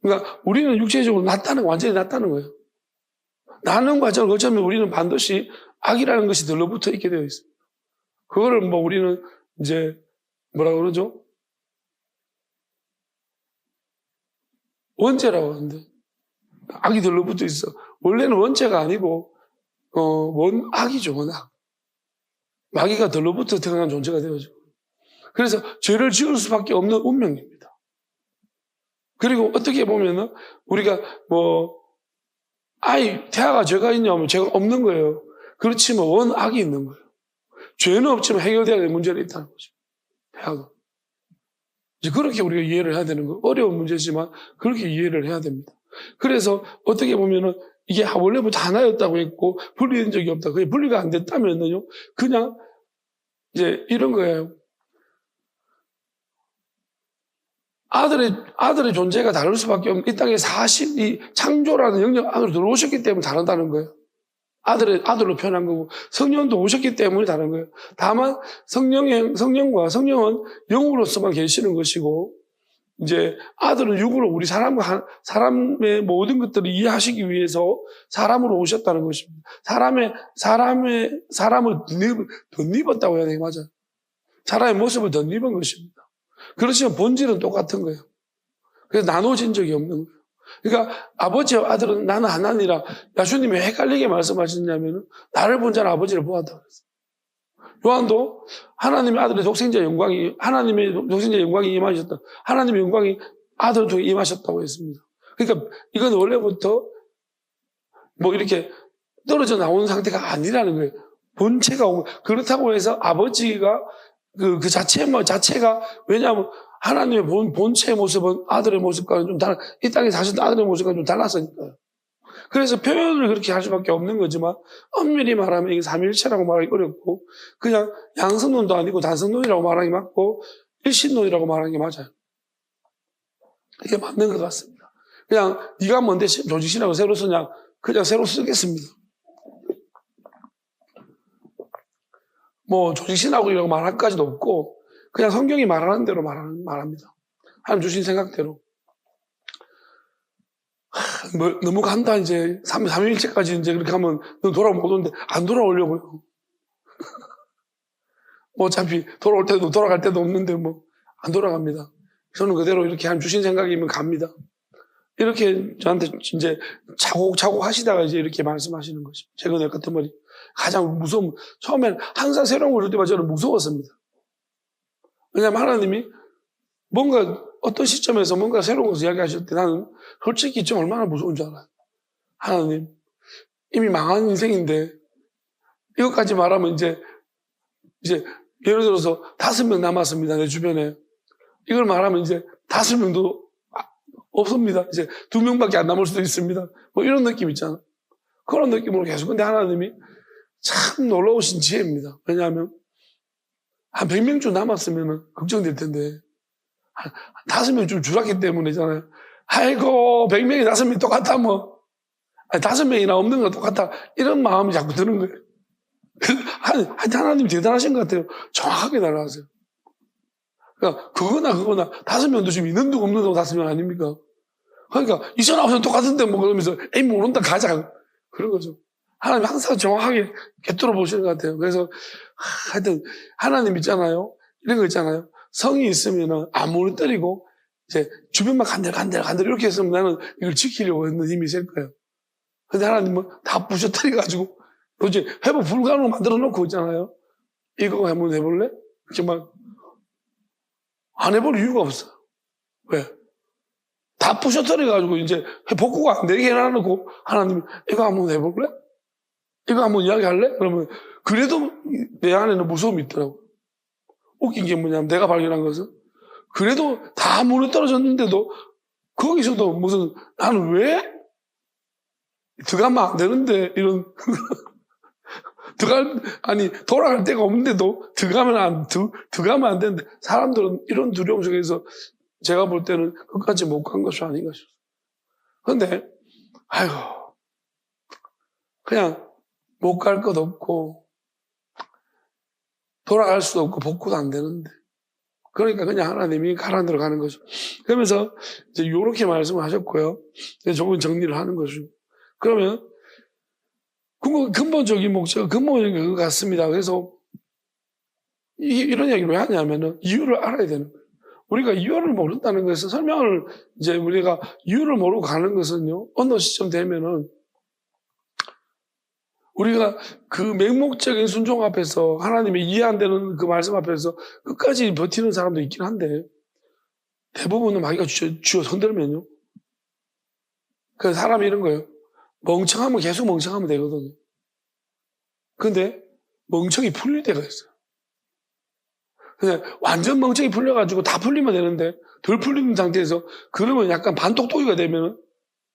그러니까 우리는 육체적으로 완전히 낫다는 거예요. 나는 과정을 거치면 우리는 반드시 악이라는 것이 들러붙어 있게 되어 있습니다. 그거를 우리는 이제 뭐라고 그러죠? 원죄라고 하는데, 악이 들러붙어 있어. 원래는 원죄가 아니고 원악이죠, 원악. 마귀가 들러붙어 태어난 존재가 되어지고, 그래서 죄를 지을 수밖에 없는 운명입니다. 그리고 어떻게 보면은 우리가 태아가 죄가 있냐면 죄가 없는 거예요. 그렇지만 원악이 있는 거예요. 죄는 없지만 해결돼야 될 문제는 있다는 거죠. 태아가. 이제 그렇게 우리가 이해를 해야 되는 거. 어려운 문제지만 그렇게 이해를 해야 됩니다. 그래서 어떻게 보면은 이게 원래부터 하나였다고 했고 분리된 적이 없다. 그게 분리가 안 됐다면은요, 그냥 이제 이런 거예요. 아들의 존재가 다를 수밖에 없는, 이 땅에 이 창조라는 영역 안으로 들어오셨기 때문에 다르다는 거예요. 아들로 표현한 거고, 성령도 오셨기 때문에 다른 거예요. 다만, 성령은 영으로서만 계시는 것이고, 이제 아들은 육으로 우리 사람의 모든 것들을 이해하시기 위해서 사람으로 오셨다는 것입니다. 사람을 덧입었다고 해야 되나, 맞아요. 사람의 모습을 덧입은 것입니다. 그렇지만 본질은 똑같은 거예요. 그래서 나눠진 적이 없는 거예요. 그러니까 아버지와 아들은 나는 하나니라. 야수님이 왜 헷갈리게 말씀하셨냐면, 나를 본 자는 아버지를 보았다고 그랬어요. 요한도 하나님의 아들의 하나님의 독생자 영광이 임하셨다. 하나님의 영광이 아들을 통해 임하셨다고 했습니다. 그러니까 이건 원래부터 뭐 이렇게 떨어져 나온 상태가 아니라는 거예요. 본체가 오고, 그렇다고 해서 아버지가 그 자체가, 왜냐하면 하나님의 본체의 모습은 아들의 모습과는 좀 달라, 이 땅에 사실 아들의 모습과 좀 달랐으니까요. 그래서 표현을 그렇게 할 수밖에 없는 거지만, 엄밀히 말하면 이게 삼위일체라고 말하기 어렵고, 그냥 양성론도 아니고 단성론이라고 말하기 맞고, 일신론이라고 말하는 게 맞아요. 이게 맞는 것 같습니다. 그냥 네가 뭔데 조직신하고 새로 쓰냐, 그냥 새로 쓰겠습니다. 뭐 조직신학이라고 말할 까지도 없고 그냥 성경이 말하는 대로 말합니다. 하나님 주신 생각대로. 뭐 너무 간다 이제 3일째까지 이제 그렇게 하면 너 돌아올 못 오는데 안 돌아오려고요. 뭐 어차피 돌아올 때도 돌아갈 때도 없는데 뭐 안 돌아갑니다. 저는 그대로 이렇게 하나님 주신 생각이면 갑니다. 이렇게 저한테 이제 차곡차곡 하시다가 이제 이렇게 말씀하시는 거죠. 최근에 같은 말이 가장 무서운, 처음에는 항상 새로운 걸 볼 때마다 저는 무서웠습니다. 왜냐하면 하나님이 뭔가 어떤 시점에서 뭔가 새로운 것을 이야기하실 때 나는 솔직히 좀 얼마나 무서운 줄 알아요. 하나님, 이미 망한 인생인데 이것까지 말하면 이제 예를 들어서 5명 남았습니다. 내 주변에. 이걸 말하면 이제 5명도 없습니다. 이제 2명밖에 안 남을 수도 있습니다. 뭐 이런 느낌 있잖아. 그런 느낌으로 계속. 근데 하나님이 참 놀라우신 지혜입니다. 왜냐하면 한 100명쯤 남았으면 걱정될 텐데 한 5명 좀 줄었기 때문이잖아요. 아이고 100명이 5명이 똑같아 뭐. 아니, 5명이나 없는 거 똑같아. 이런 마음이 자꾸 드는 거예요. 하나님 대단하신 것 같아요. 정확하게 날아가세요. 그러니까 그거나 5명도 지금 있는 도 없는 도 5명 아닙니까? 그러니까 2009년 똑같은데 뭐 그러면서 에이 모른다 가자 그런 거죠. 하나님 항상 정확하게 꿰뚫어 보시는 것 같아요. 그래서 하여튼 하나님 있잖아요. 이런 거 있잖아요. 성이 있으면은 아무리 때리고 이제 주변만 간들 이렇게 했으면 나는 이걸 지키려고 했는 힘이 있을 거예요. 근데 하나님은 다 부셔뜨려가지고 이제 회복 불가능으로 만들어 놓고 있잖아요. 이거 한번 해볼래? 이렇게 막 안 해볼 이유가 없어요. 왜? 다 부셔뜨려가지고 이제 복구가 안 되게 해놔놓고 하나님이 이거 한번 해볼래? 이거 한번 이야기할래? 그러면 그래도 내 안에는 무서움이 있더라고요. 웃긴 게 뭐냐면 내가 발견한 것은 그래도 다 무너떨어졌는데도 거기서도 무슨 나는 왜 들어가면 안 되는데 이런 돌아갈 데가 없는데도 들어가면 안 되는데 사람들은 이런 두려움 속에서 제가 볼 때는 끝까지 못 간 것이 아닌가 싶어요. 그런데 아이고 그냥 못 갈 것 없고 돌아갈 수도 없고 복구도 안 되는데 그러니까 그냥 하나님이 가라 들어가는 거죠. 그러면서 이제 이렇게 말씀을 하셨고요. 조금 정리를 하는 거죠. 그러면 근본적인 목적, 근본적인 것 같습니다. 그래서 이런 얘기를 왜 하냐면은 이유를 알아야 되는 거예요. 우리가 이유를 모른다는 것은 설명을 이제 우리가 이유를 모르고 가는 것은요. 어느 시점 되면은 우리가 그 맹목적인 순종 앞에서 하나님의 이해 안 되는 그 말씀 앞에서 끝까지 버티는 사람도 있긴 한데 대부분은 마귀가 쥐어 손들면요. 그 사람이 이런 거예요. 멍청하면 계속 멍청하면 되거든요. 근데 멍청이 풀릴 때가 있어요. 그냥 완전 멍청이 풀려가지고 다 풀리면 되는데 덜 풀리는 상태에서 그러면 약간 반똑똑이가 되면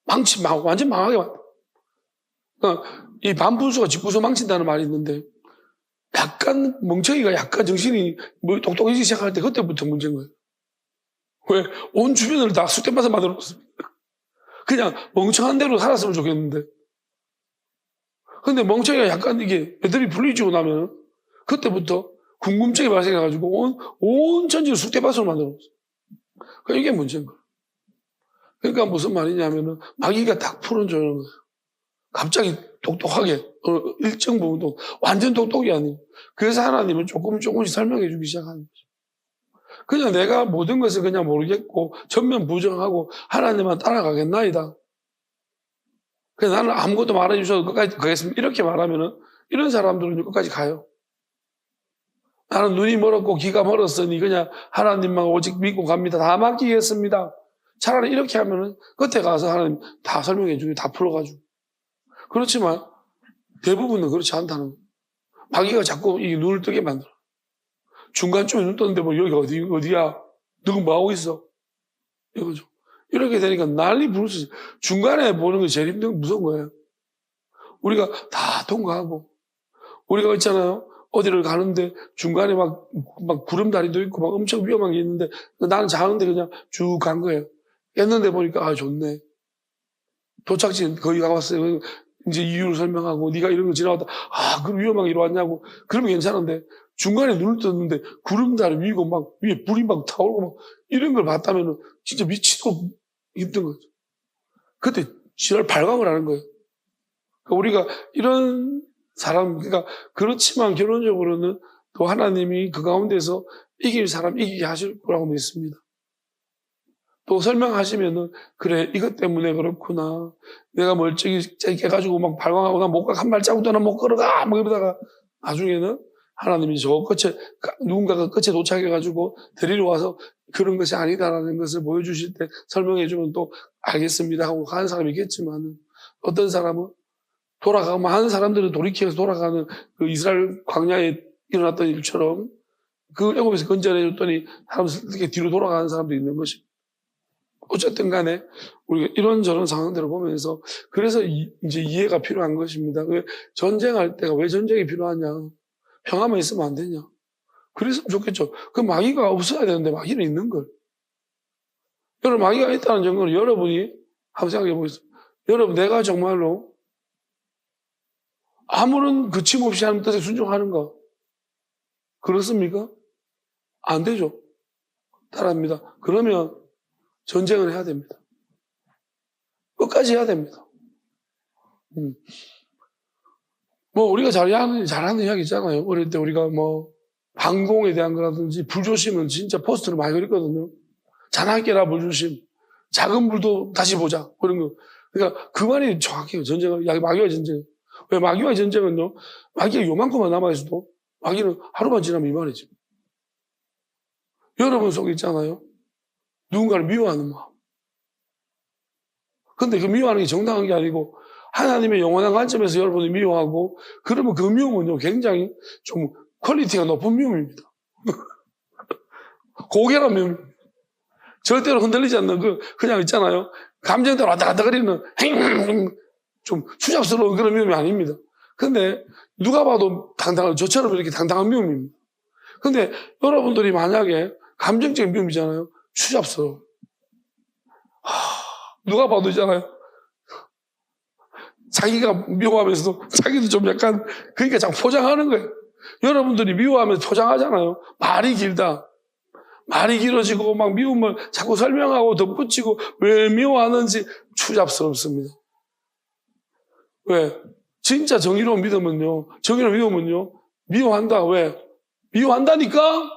완전 망하게 만들어. 그러니까 이 반분수가 직구서 망친다는 말이 있는데 약간 멍청이가 약간 정신이 뭐 똑똑해지기 시작할 때 그때부터 문제인 거예요. 왜? 온 주변을 다 쑥대밭에 만들어놨습니다. 그냥 멍청한 대로 살았으면 좋겠는데 근데 멍청이가 약간 이게 애들이 풀리지고 나면 그때부터 궁금증이 발생해가지고 온 천지를 쑥대밭으로 만들어놨어요. 그러니까 이게 문제인 거예요. 그러니까 무슨 말이냐면은 마귀가 딱 풀어주는 거예요. 갑자기 똑똑하게 일정 부분도 완전 똑똑이 아니고 그래서 하나님은 조금씩 설명해 주기 시작하는 거죠. 그냥 내가 모든 것을 그냥 모르겠고 전면 부정하고 하나님만 따라가겠나이다. 그래서 나는 아무것도 말해 주셔도 끝까지 가겠습니다. 이렇게 말하면은 이런 사람들은 끝까지 가요. 나는 눈이 멀었고 귀가 멀었으니 그냥 하나님만 오직 믿고 갑니다. 다 맡기겠습니다. 차라리 이렇게 하면은 끝에 가서 하나님 다 설명해 주고 다 풀어가지고. 그렇지만 대부분은 그렇지 않다는 거예요. 마귀가 자꾸 이 눈을 뜨게 만들어. 중간쯤에 눈 떴는데 뭐 여기가 어디야? 누구 뭐 하고 있어? 이거죠. 이렇게 되니까 난리 부를 수 있어요. 중간에 보는 게 제일 힘든 무서운 거예요. 우리가 다 통과하고, 우리가 있잖아요. 어디를 가는데 중간에 막 구름다리도 있고 막 엄청 위험한 게 있는데 나는 자는데 그냥 쭉 간 거예요. 깼는데 보니까 아, 좋네. 도착지 거의 가봤어요. 이제 이유를 설명하고 네가 이런 거 지나갔다. 아, 그럼 위험하게 이리 왔냐고. 그러면 괜찮은데 중간에 눈을 떴는데 구름다리 위고 막 위에 불이 막 타오르고 막 이런 걸 봤다면 진짜 미치도록 힘든 거죠. 그때 지랄 발광을 하는 거예요. 그러니까 우리가 이런 사람, 그러니까 그렇지만 결론적으로는 또 하나님이 그 가운데서 이길 사람 이기게 하실 거라고 믿습니다. 또 설명하시면은 그래 이것 때문에 그렇구나. 내가 멀쩡히 깨가지고 막 발광하고 나 못 가 한 발자국도 나 못 걸어가 막 이러다가 나중에는 하나님이 저 끝에 누군가가 끝에 도착해가지고 데리러 와서 그런 것이 아니다라는 것을 보여주실 때 설명해주면 또 알겠습니다 하고 가는 사람이 있겠지만 어떤 사람은 돌아가면 하는 사람들은 돌이켜서 돌아가는 그 이스라엘 광야에 일어났던 일처럼 그 애굽에서 건져내줬더니 사람들 뒤로 돌아가는 사람도 있는 것입니다. 어쨌든 간에 우리가 이런저런 상황들을 보면서 그래서 이제 이해가 필요한 것입니다. 왜 전쟁할 때가 왜 전쟁이 필요하냐? 평화만 있으면 안 되냐? 그랬으면 좋겠죠. 그 마귀가 없어야 되는데 마귀는 있는 걸. 여러분 마귀가 있다는 증거는 여러분이 한번 생각해 보겠습니다. 여러분 내가 정말로 아무런 거침없이 하는 뜻에 순종하는가? 그렇습니까? 안 되죠. 따라합니다. 그러면 전쟁을 해야 됩니다. 끝까지 해야 됩니다. 뭐 우리가 잘하는 이야기 있잖아요. 어릴 때 우리가 뭐 방공에 대한 거라든지 불조심은 진짜 포스트를 많이 그렸거든요. 잔악계라 불조심, 작은 불도 다시 보자 그런 거. 그러니까 그 말이 정확해요. 전쟁은 마귀와 전쟁. 왜 마귀와 전쟁은요? 마귀가 요만큼만 남아있어도 마귀는 하루만 지나면 이만해집니다. 여러분 속에 있잖아요. 누군가를 미워하는 마음. 근데 그 미워하는 게 정당한 게 아니고 하나님의 영원한 관점에서 여러분이 미워하고 그러면 그 미움은요 굉장히 좀 퀄리티가 높은 미움입니다. 고결한 미움. 절대로 흔들리지 않는 그냥 있잖아요. 감정대로 왔다 갔다 거리는 좀 추잡스러운 그런 미움이 아닙니다. 근데 누가 봐도 저처럼 이렇게 당당한 미움입니다. 근데 여러분들이 만약에 감정적인 미움이잖아요. 추잡스러워. 누가 봐도 있잖아요. 자기가 미워하면서도 자기도 좀 약간 그러니까 자꾸 포장하는 거예요. 여러분들이 미워하면서 포장하잖아요. 말이 길다. 말이 길어지고 막 미움을 자꾸 설명하고 덧붙이고 왜 미워하는지 추잡스럽습니다. 왜? 진짜 정의로운 믿음은요. 정의로운 믿음은요. 미워한다. 왜? 미워한다니까?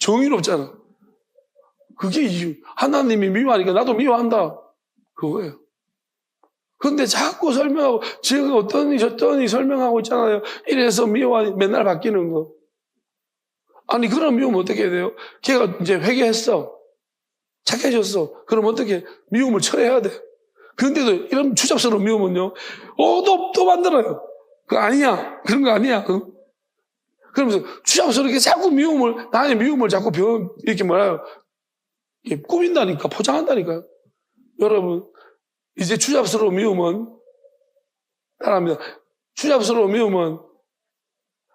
정의롭잖아. 그게 이유. 하나님이 미워하니까 나도 미워한다. 그거예요. 근데 자꾸 설명하고, 지금 어떠니 저떠니 설명하고 있잖아요. 이래서 미워하니 맨날 바뀌는 거. 아니, 그럼 미우면 어떻게 해야 돼요? 걔가 이제 회개했어. 착해졌어. 그럼 어떻게 미움을 철회해야 돼. 그런데도 이런 추잡스러운 미움은요, 또 만들어요. 그거 아니야. 그런 거 아니야. 그러면서 추잡스럽게 자꾸 나의 미움을 자꾸 이렇게 이렇게 꾸민다니까, 포장한다니까요. 여러분, 이제 추잡스러운 미움은, 따라합니다. 추잡스러운 미움은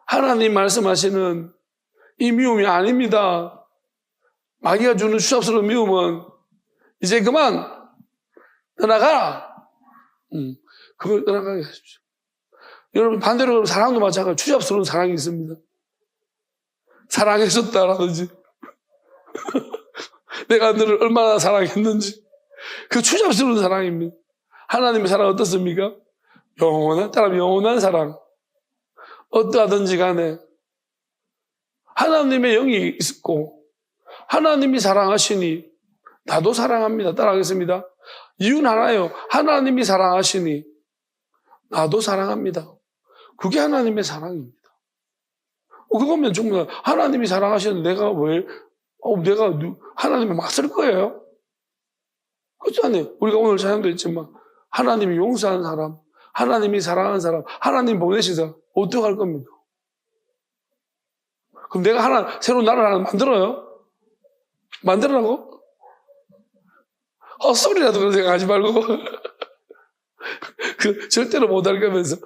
하나님 말씀하시는 이 미움이 아닙니다. 마귀가 주는 추잡스러운 미움은 이제 그만 떠나가라. 그걸 떠나가게 하십시오. 여러분 반대로 사랑도 마찬가지로 추잡스러운 사랑이 있습니다. 사랑했었다라든지 내가 너를 얼마나 사랑했는지 그 추잡스러운 사랑입니다. 하나님의 사랑 어떻습니까? 영원한 사랑. 어떠하든지 간에 하나님의 영이 있고 하나님이 사랑하시니 나도 사랑합니다. 따라하겠습니다. 이유는 하나예요. 하나님이 사랑하시니 나도 사랑합니다. 그게 하나님의 사랑입니다. 그거면 정말 하나님이 사랑하시는데 내가 왜 내가 하나님을 맞설 거예요? 그렇지 않아요. 우리가 오늘 찬양도 했지만 하나님이 용서하는 사람, 하나님이 사랑하는 사람, 하나님 보내신 사람 어떻게 할 겁니까? 그럼 내가 새로운 나라를 하나 만들어요? 만들라고? 헛소리라도 그런 생각 하지 말고 절대로 못할 거면서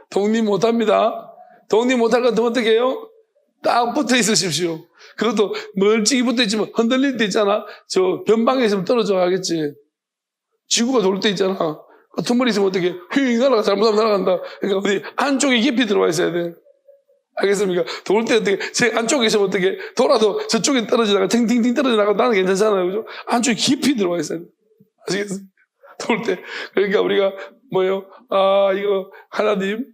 독립 못합니다. 독립 못할 것 같으면 어떻게 해요? 딱 붙어 있으십시오. 그것도 멀찍이 붙어 있지만 흔들릴 때 있잖아. 저 변방에 있으면 떨어져 가겠지. 지구가 돌 때 있잖아. 틈머리 있으면 어떻게 휙 날아가. 잘못하면 날아간다. 그러니까 어디 안쪽에 깊이 들어와 있어야 돼. 알겠습니까? 돌 때 어떻게 제 안쪽에 있으면 어떻게 돌아도 저쪽에 떨어지다가 팅팅팅 떨어지다가 나는 괜찮잖아요. 그죠? 안쪽에 깊이 들어와 있어야 돼. 아시겠습니까? 돌 때. 그러니까 우리가 뭐예요? 이거 하나님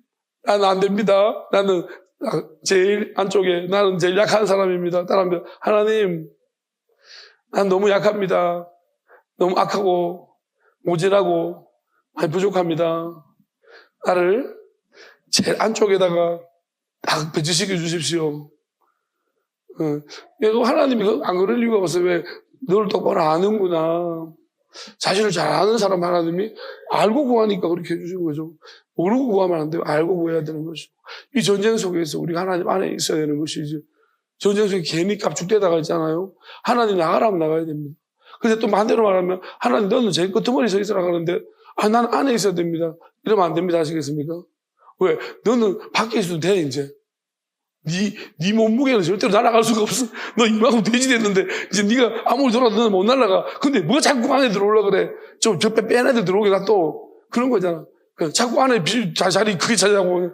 나는 안 됩니다. 나는 제일 안쪽에 나는 제일 약한 사람입니다. 따라하면 하나님 난 너무 약합니다. 너무 악하고 모질하고 많이 부족합니다. 나를 제일 안쪽에다가 딱 배치시켜 주십시오. 하나님이 안 그럴 이유가 없어요. 왜 널 똑바로 아는구나. 자신을 잘 아는 사람 하나님이 알고 구하니까 그렇게 해주신 거죠. 모르고 구하면 안 돼요. 알고 구해야 되는 것이고. 이 전쟁 속에서 우리가 하나님 안에 있어야 되는 것이지. 전쟁 속에 괜히 깝죽대다가 있잖아요. 하나님 나가라면 나가야 됩니다. 근데 또 반대로 말하면 하나님 너는 제일 끄트머리 서 있으라 그러는데 나는 안에 있어야 됩니다. 이러면 안 됩니다. 아시겠습니까? 왜? 너는 밖에 있어도 돼 이제. 네 몸무게는 절대로 날아갈 수가 없어. 너 이만큼 돼지 됐는데 이제 네가 아무리 돌아도 너는 못 날아가. 근데 뭐 자꾸 안에 들어오려고 그래. 좀 저 뺀 애들 들어오게 또 그런 거잖아. 자꾸 안에 자리 크게 차지하고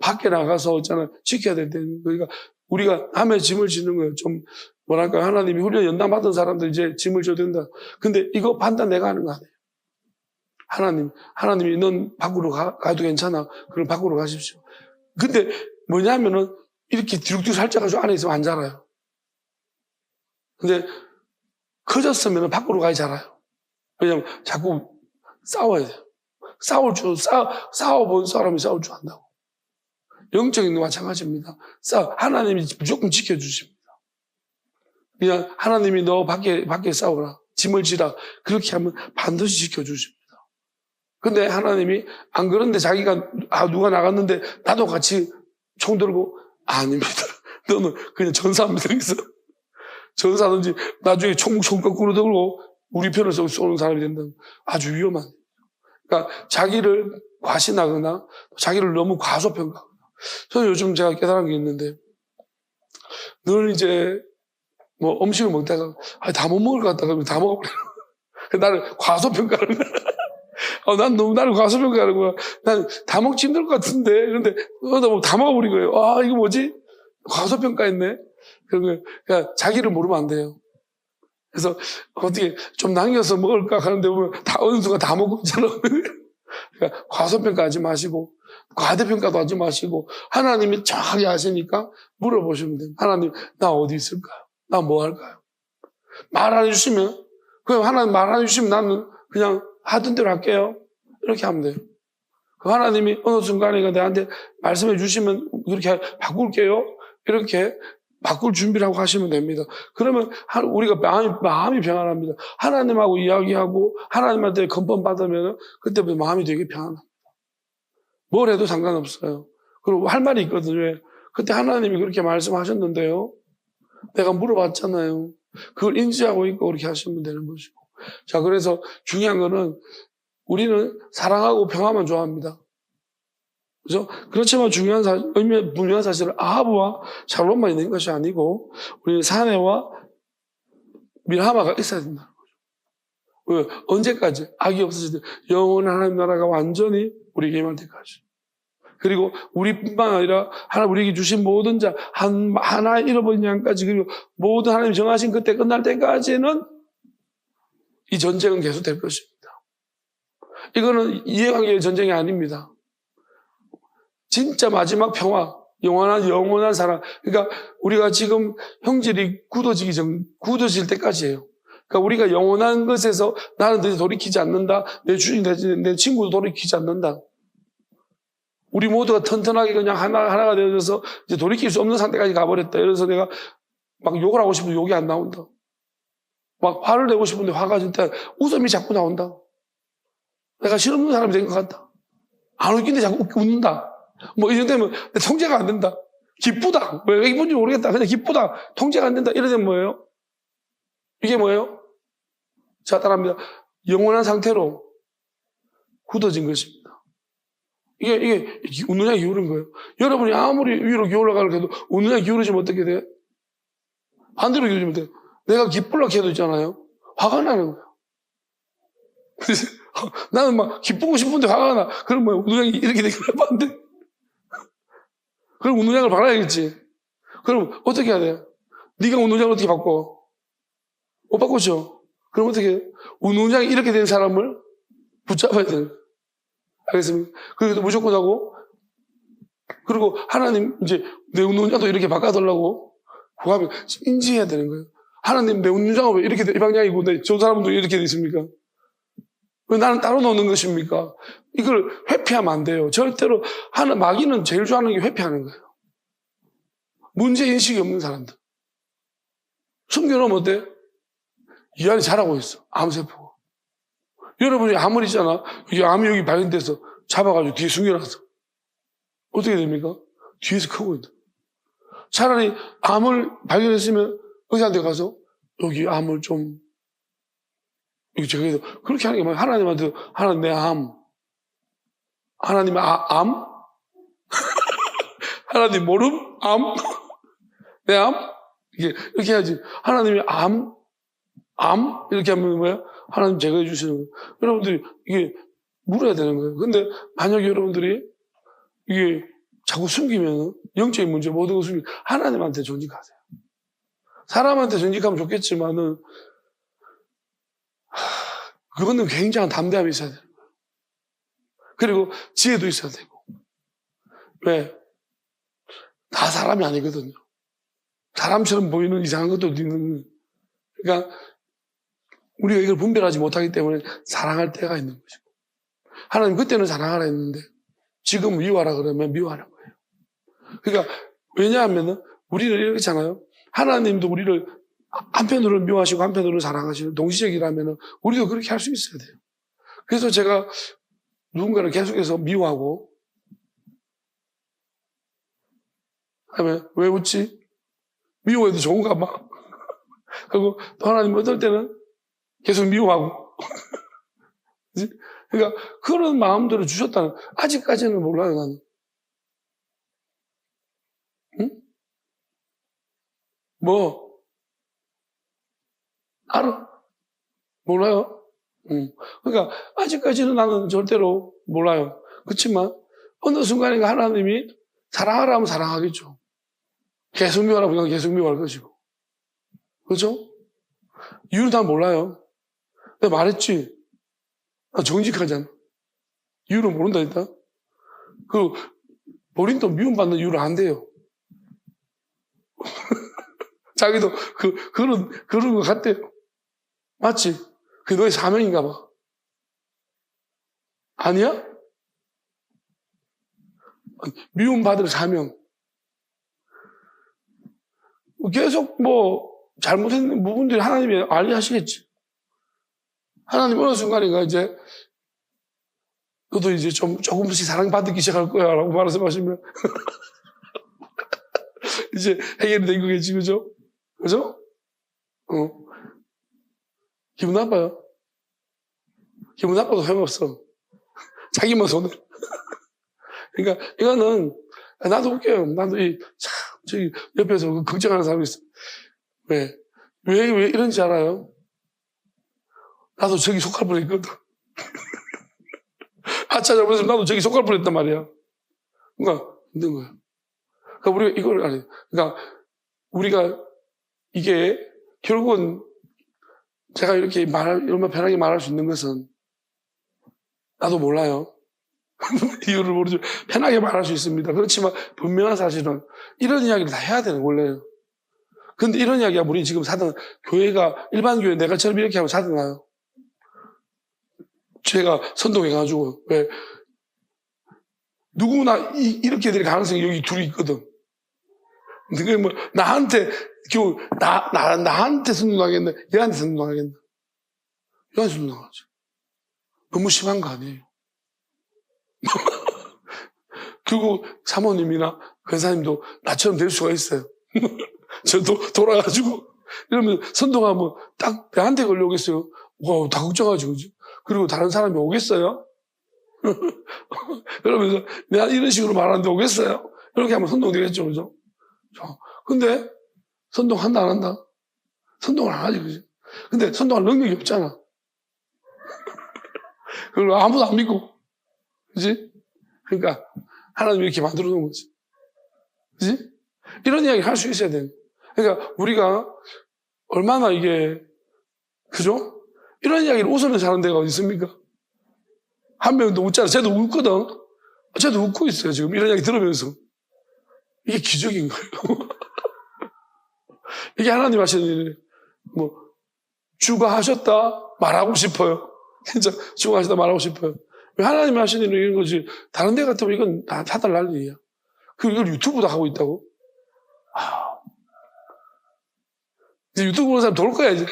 밖에 나가서 있잖아 지켜야 될 때. 그러니까 우리가 남의 짐을 지는 거예요. 좀 뭐랄까 하나님이 훈련 연단 받은 사람들 이제 짐을 져야 된다. 근데 이거 판단 내가 하는 거 아니에요. 하나님이 넌 밖으로 가도 괜찮아. 그럼 밖으로 가십시오. 근데 뭐냐면은 이렇게 뒤룩뒤룩 살쪄가지고 안에 있으면 안 자라요. 근데 커졌으면 밖으로 가야 자라요. 왜냐면 자꾸 싸워야 돼요. 싸워본 사람이 싸울 줄 안다고. 영적인 거 마찬가지입니다. 하나님이 무조건 지켜주십니다. 그냥 하나님이 너 밖에 싸우라. 짐을 지라. 그렇게 하면 반드시 지켜주십니다. 근데 하나님이 안 그런데 자기가 누가 나갔는데 나도 같이 총 들고 아닙니다. 너는 그냥 전사하면 되겠어. 전사든지 나중에 총 거꾸로 들고 우리 편을 쏘는 사람이 된다면 아주 위험한. 그러니까 자기를 과신하거나 자기를 너무 과소평가하거나. 저는 요즘 제가 깨달은 게 있는데 늘 이제 뭐 음식을 먹다가 다 못 먹을 것 같다 그러면 다 먹어버려. 나를 과소평가하는 거야. 난 너무 나를 과소평가하는 거야. 난 다 먹기 힘들 것 같은데. 그런데 다 먹어버린 거예요. 이거 뭐지? 과소평가했네. 그러니까 자기를 모르면 안 돼요. 그래서 어떻게 좀 남겨서 먹을까 하는데 보면 다 어느 순간 다 먹고 있잖아. 그러니까 과소평가하지 마시고 과대평가도 하지 마시고 하나님이 정확하게 아시니까 물어보시면 돼요. 하나님 나 어디 있을까요? 나 뭐 할까요? 말 안 해주시면 그럼 하나님 말 안 해주시면 나는 그냥 하던 대로 할게요. 이렇게 하면 돼요. 그 하나님이 어느 순간에 내한테 말씀해 주시면 그렇게 바꿀게요. 이렇게 바꿀 준비를 하고 하시면 됩니다. 그러면 우리가 마음이 평안합니다. 하나님하고 이야기하고 하나님한테 건법 받으면 그때부터 마음이 되게 평안합니다. 뭘 해도 상관없어요. 그리고 할 말이 있거든요. 왜? 그때 하나님이 그렇게 말씀하셨는데요. 내가 물어봤잖아요. 그걸 인지하고 있고 그렇게 하시면 되는 것이고. 자, 그래서 중요한 거는 우리는 사랑하고 평화만 좋아합니다. 그죠? 그렇지만 분명한 사실은 아하브와 샬롬만 있는 것이 아니고 우리는 사내와 밀하마가 있어야 된다는 거죠. 왜? 언제까지? 악이 없어질 때 영원한 하나님 나라가 완전히 우리에게 임할 때까지. 그리고 우리뿐만 아니라 하나님 우리에게 주신 모든 자 하나 잃어버린 양까지 그리고 모든 하나님 정하신 그때 끝날 때까지는 이 전쟁은 계속될 것입니다. 이거는 이해관계의 전쟁이 아닙니다. 진짜 마지막 평화, 영원한 사랑. 그러니까 우리가 지금 형질이 굳어질 때까지예요. 그러니까 우리가 영원한 것에서 나는 더 돌이키지 않는다. 내 주인, 내 친구도 돌이키지 않는다. 우리 모두가 튼튼하게 그냥 하나가 되어져서 이제 돌이킬 수 없는 상태까지 가버렸다. 그래서 내가 막 욕을 하고 싶은데 욕이 안 나온다. 막 화를 내고 싶은데 화가 진짜 웃음이 자꾸 나온다. 내가 실없는 사람이 된 것 같다. 안 웃긴데 자꾸 웃는다. 뭐 이런 데면 통제가 안 된다. 기쁘다. 왜 기쁜지 모르겠다. 그냥 기쁘다. 통제가 안 된다. 이런 데는 뭐예요? 이게 뭐예요? 자, 따라합니다. 영원한 상태로 굳어진 것입니다. 이게 운동량이 기울은 거예요. 여러분이 아무리 위로 기울어가려고 해도 운동량이 기울어지면 어떻게 돼? 반대로 기울어지면 돼. 내가 기쁘려고 해도 있잖아요. 화가 나는 거예요. 나는 막 기쁘고 싶은데 화가 나. 그럼 뭐야? 운동량이 이렇게 되면 안 돼. 그럼 운동량을 바꿔야겠지. 그럼 어떻게 해야 돼? 네가 운동량을 어떻게 바꿔? 못 바꾸죠? 그럼 어떻게 해? 운동량이 이렇게 된 사람을 붙잡아야 되는 거예요. 알겠습니까? 그래도 무조건 하고, 그리고 하나님 이제 내 운동장도 이렇게 바꿔달라고 구하면 인지해야 되는 거예요. 하나님 내 운동장은 왜 이렇게 이 방향이고 저 사람도 이렇게 돼 있습니까? 왜 나는 따로 노는 것입니까? 이걸 회피하면 안 돼요. 절대로 마귀는 제일 좋아하는 게 회피하는 거예요. 문제인식이 없는 사람들. 숨겨놓으면 어때? 이 안에 잘하고 있어. 암세포가. 여러분이 암을 있잖아. 이게 암이 여기 발견돼서 잡아가지고 뒤에 숨겨놨어. 어떻게 됩니까? 뒤에서 크고 있다. 차라리 암을 발견했으면 의사한테 가서 여기 암을 좀 이거 제가 그렇게 하는 게 뭐야? 하나님한테 하나님 내 암. 하나님 암? 하나님 모름? 암? 내 암? 이렇게 해야지. 하나님이 암? 이렇게 하면 뭐야? 하나님 제가 해주시는 거예요. 여러분들이 이게 물어야 되는 거예요. 근데 만약에 여러분들이 이게 자꾸 숨기면 영적인 문제 모든 걸 숨기면 하나님한테 전직하세요. 사람한테 전직하면 좋겠지만은 그거는 굉장한 담대함이 있어야 되는 거예요. 그리고 지혜도 있어야 되고. 왜? 다 사람이 아니거든요. 사람처럼 보이는 이상한 것도 있는 거예요. 그러니까 우리가 이걸 분별하지 못하기 때문에 사랑할 때가 있는 것이고. 하나님 그때는 사랑하라 했는데 지금 미워하라 그러면 미워하는 거예요. 그러니까 왜냐하면 우리는 이렇잖아요. 하나님도 우리를 한편으로는 미워하시고 한편으로는 사랑하시는 동시적이라면 우리도 그렇게 할 수 있어야 돼요. 그래서 제가 누군가를 계속해서 미워하고 하면 왜 웃지? 미워해도 좋은가 봐. 그리고 또 하나님 어떨 때는 계속 미워하고 그러니까 그런 마음들을 주셨다는 아직까지는 몰라요. 나는. 응? 뭐 알아? 몰라요? 응. 그러니까 아직까지는 나는 절대로 몰라요. 그렇지만 어느 순간인가 하나님이 사랑하라 하면 사랑하겠죠. 계속 미워하라면 계속 미워할 것이고. 그렇죠? 이유는 다 몰라요. 내가 말했지. 나 정직하잖아. 이유를 모른다 했다. 본인도 미움받는 이유를 안 돼요. 자기도 그런 것 같대요. 맞지? 그게 너의 사명인가 봐. 아니야? 미움받을 사명. 계속 잘못했는 부분들이 하나님이 알리하시겠지. 하나님 어느 순간인가 이제 너도 이제 조금씩 사랑받기 시작할 거야 라고 말씀하시면 이제 해결이 된 거겠지. 그죠? 그죠? 기분 나빠요. 기분 나빠도 소용없어. 자기만 손해. 그러니까 이거는 나도 웃겨요. 나도 저기 옆에서 걱정하는 사람이 있어. 왜 이런지 알아요? 나도 저기 속할 뻔했거든. 하차 잘못했으면 나도 저기 속할 뻔했단 말이야. 그러니까 힘든 거야. 그러니까 우리가 이걸 알아요. 그러니까 우리가 이게 결국은 제가 이렇게 이런 편하게 말할 수 있는 것은 나도 몰라요. 이유를 모르죠. 편하게 말할 수 있습니다. 그렇지만 분명한 사실은 이런 이야기를 다 해야 되는 원래요. 근데 이런 이야기가 우리 지금 교회가 일반 교회 내가처럼 이렇게 하면 사드나요? 제가 선동해가지고 왜 누구나 이렇게 될 가능성이 여기 둘이 있거든. 그게 뭐, 나한테 선동하겠나? 얘한테 선동하겠나? 얘한테 선동하지. 너무 심한 거 아니에요? 결국 사모님이나 권사님도 나처럼 될 수가 있어요. 저도 돌아가지고 이러면 선동하면 딱 내한테 걸려오겠어요. 와, 다 걱정하죠. 그죠? 그리고 다른 사람이 오겠어요? 그러면서 내가 이런 식으로 말하는데 오겠어요? 이렇게 하면 선동되겠죠. 그죠? 근데 선동한다 안 한다? 선동을 안 하지. 그죠? 근데 선동할 능력이 없잖아. 그걸 아무도 안 믿고. 그지? 그러니까 하나님이 이렇게 만들어 놓은 거지. 그지? 이런 이야기 할 수 있어야 돼. 그러니까 우리가 얼마나 이게, 그죠? 이런 이야기를 웃으면서 하는 데가 어디 있습니까? 한 명도 웃잖아. 쟤도 웃거든. 쟤도 웃고 있어요. 지금 이런 이야기 들으면서. 이게 기적인 거예요. 이게 하나님 하시는 일이에요. 뭐, 주가 하셨다 말하고 싶어요. 진짜 주가 하셨다 말하고 싶어요. 왜 하나님 하시는 일은 이런 거지. 다른 데 같으면 이건 다 달랄 일이야. 그리고 이걸 유튜브도 하고 있다고? 이제 유튜브 보는 사람 돌 거야, 이제.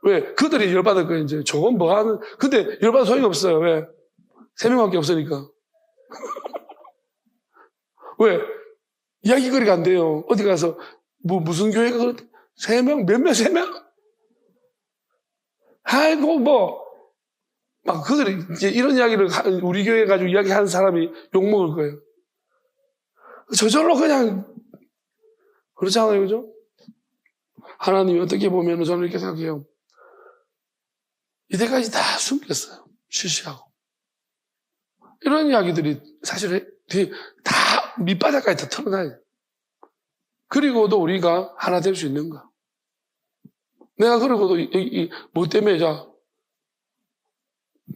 왜? 그들이 열받을 거야, 이제. 저건 뭐 하는, 근데 열받아 소용이 없어요. 왜? 3명밖에 없으니까. 왜? 이야기거리가 안 돼요. 어디 가서, 무슨 교회가, 3명? 몇 명? 3명? 아이고, 막 그들이 이제 이런 이야기를 우리 교회 가지고 이야기하는 사람이 욕먹을 거예요. 저절로 그냥, 그렇잖아요, 그죠? 하나님이 어떻게 보면 저는 이렇게 생각해요. 이때까지 다 숨겼어요. 쉬쉬하고. 이런 이야기들이 사실 다 밑바닥까지 다 털어놔요. 그리고도 우리가 하나 될 수 있는가? 내가 그러고도 뭐 때문에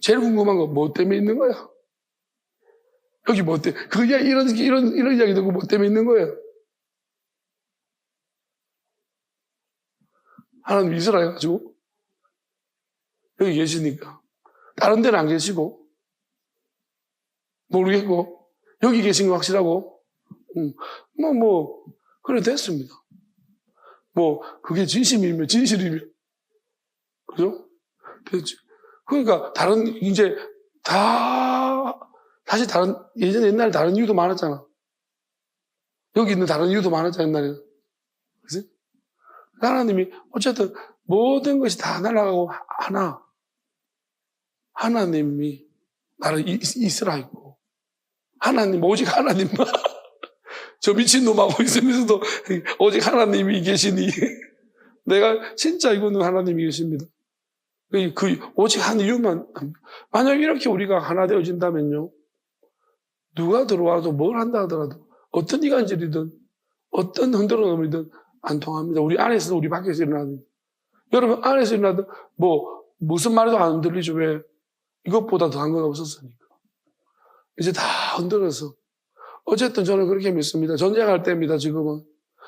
제일 궁금한 건 뭐 때문에 있는 거야? 여기 뭐 때문에 이런 이야기 듣고 뭐 때문에 있는 거예요? 하나님 이스라엘 가지고 여기 계시니까 다른 데는 안 계시고 모르겠고 여기 계신 거 확실하고 그래 됐습니다. 그게 진심이면 진실이면 그죠? 됐지. 그러니까 이제 사실 옛날에 다른 이유도 많았잖아. 여기 있는 다른 이유도 많았잖아, 옛날에는. 그치? 하나님이 어쨌든 모든 것이 다 날아가고 하나님이 나를 있으라 했고 하나님 오직 하나님만 저 미친놈하고 있으면서도 오직 하나님이 계시니 내가 진짜 이거는 하나님이 계십니다. 오직 한 이유만 만약 이렇게 우리가 하나 되어진다면요 누가 들어와도 뭘 한다 하더라도 어떤 이간질이든 어떤 흔들어 놓음이든 안 통합니다. 우리 안에서 우리 밖에서 일어나는 여러분 안에서 일어나든 무슨 말도 안 들리죠. 왜? 이것보다 더한 건 없었으니까. 이제 다 흔들어서 어쨌든 저는 그렇게 믿습니다. 전쟁할 때입니다. 지금은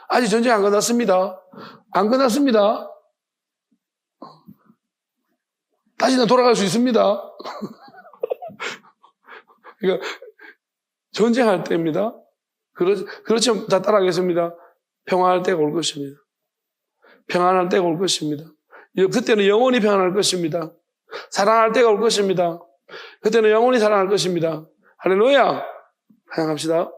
아직 전쟁 안 끝났습니다. 안 끝났습니다. 다시는 돌아갈 수 있습니다. 그러니까 전쟁할 때입니다. 그렇죠. 다 따라하겠습니다. 평안할 때가 올 것입니다. 평안할 때가 올 것입니다. 그때는 영원히 평안할 것입니다. 사랑할 때가 올 것입니다. 그때는 영원히 사랑할 것입니다. 할렐루야! 사랑합시다.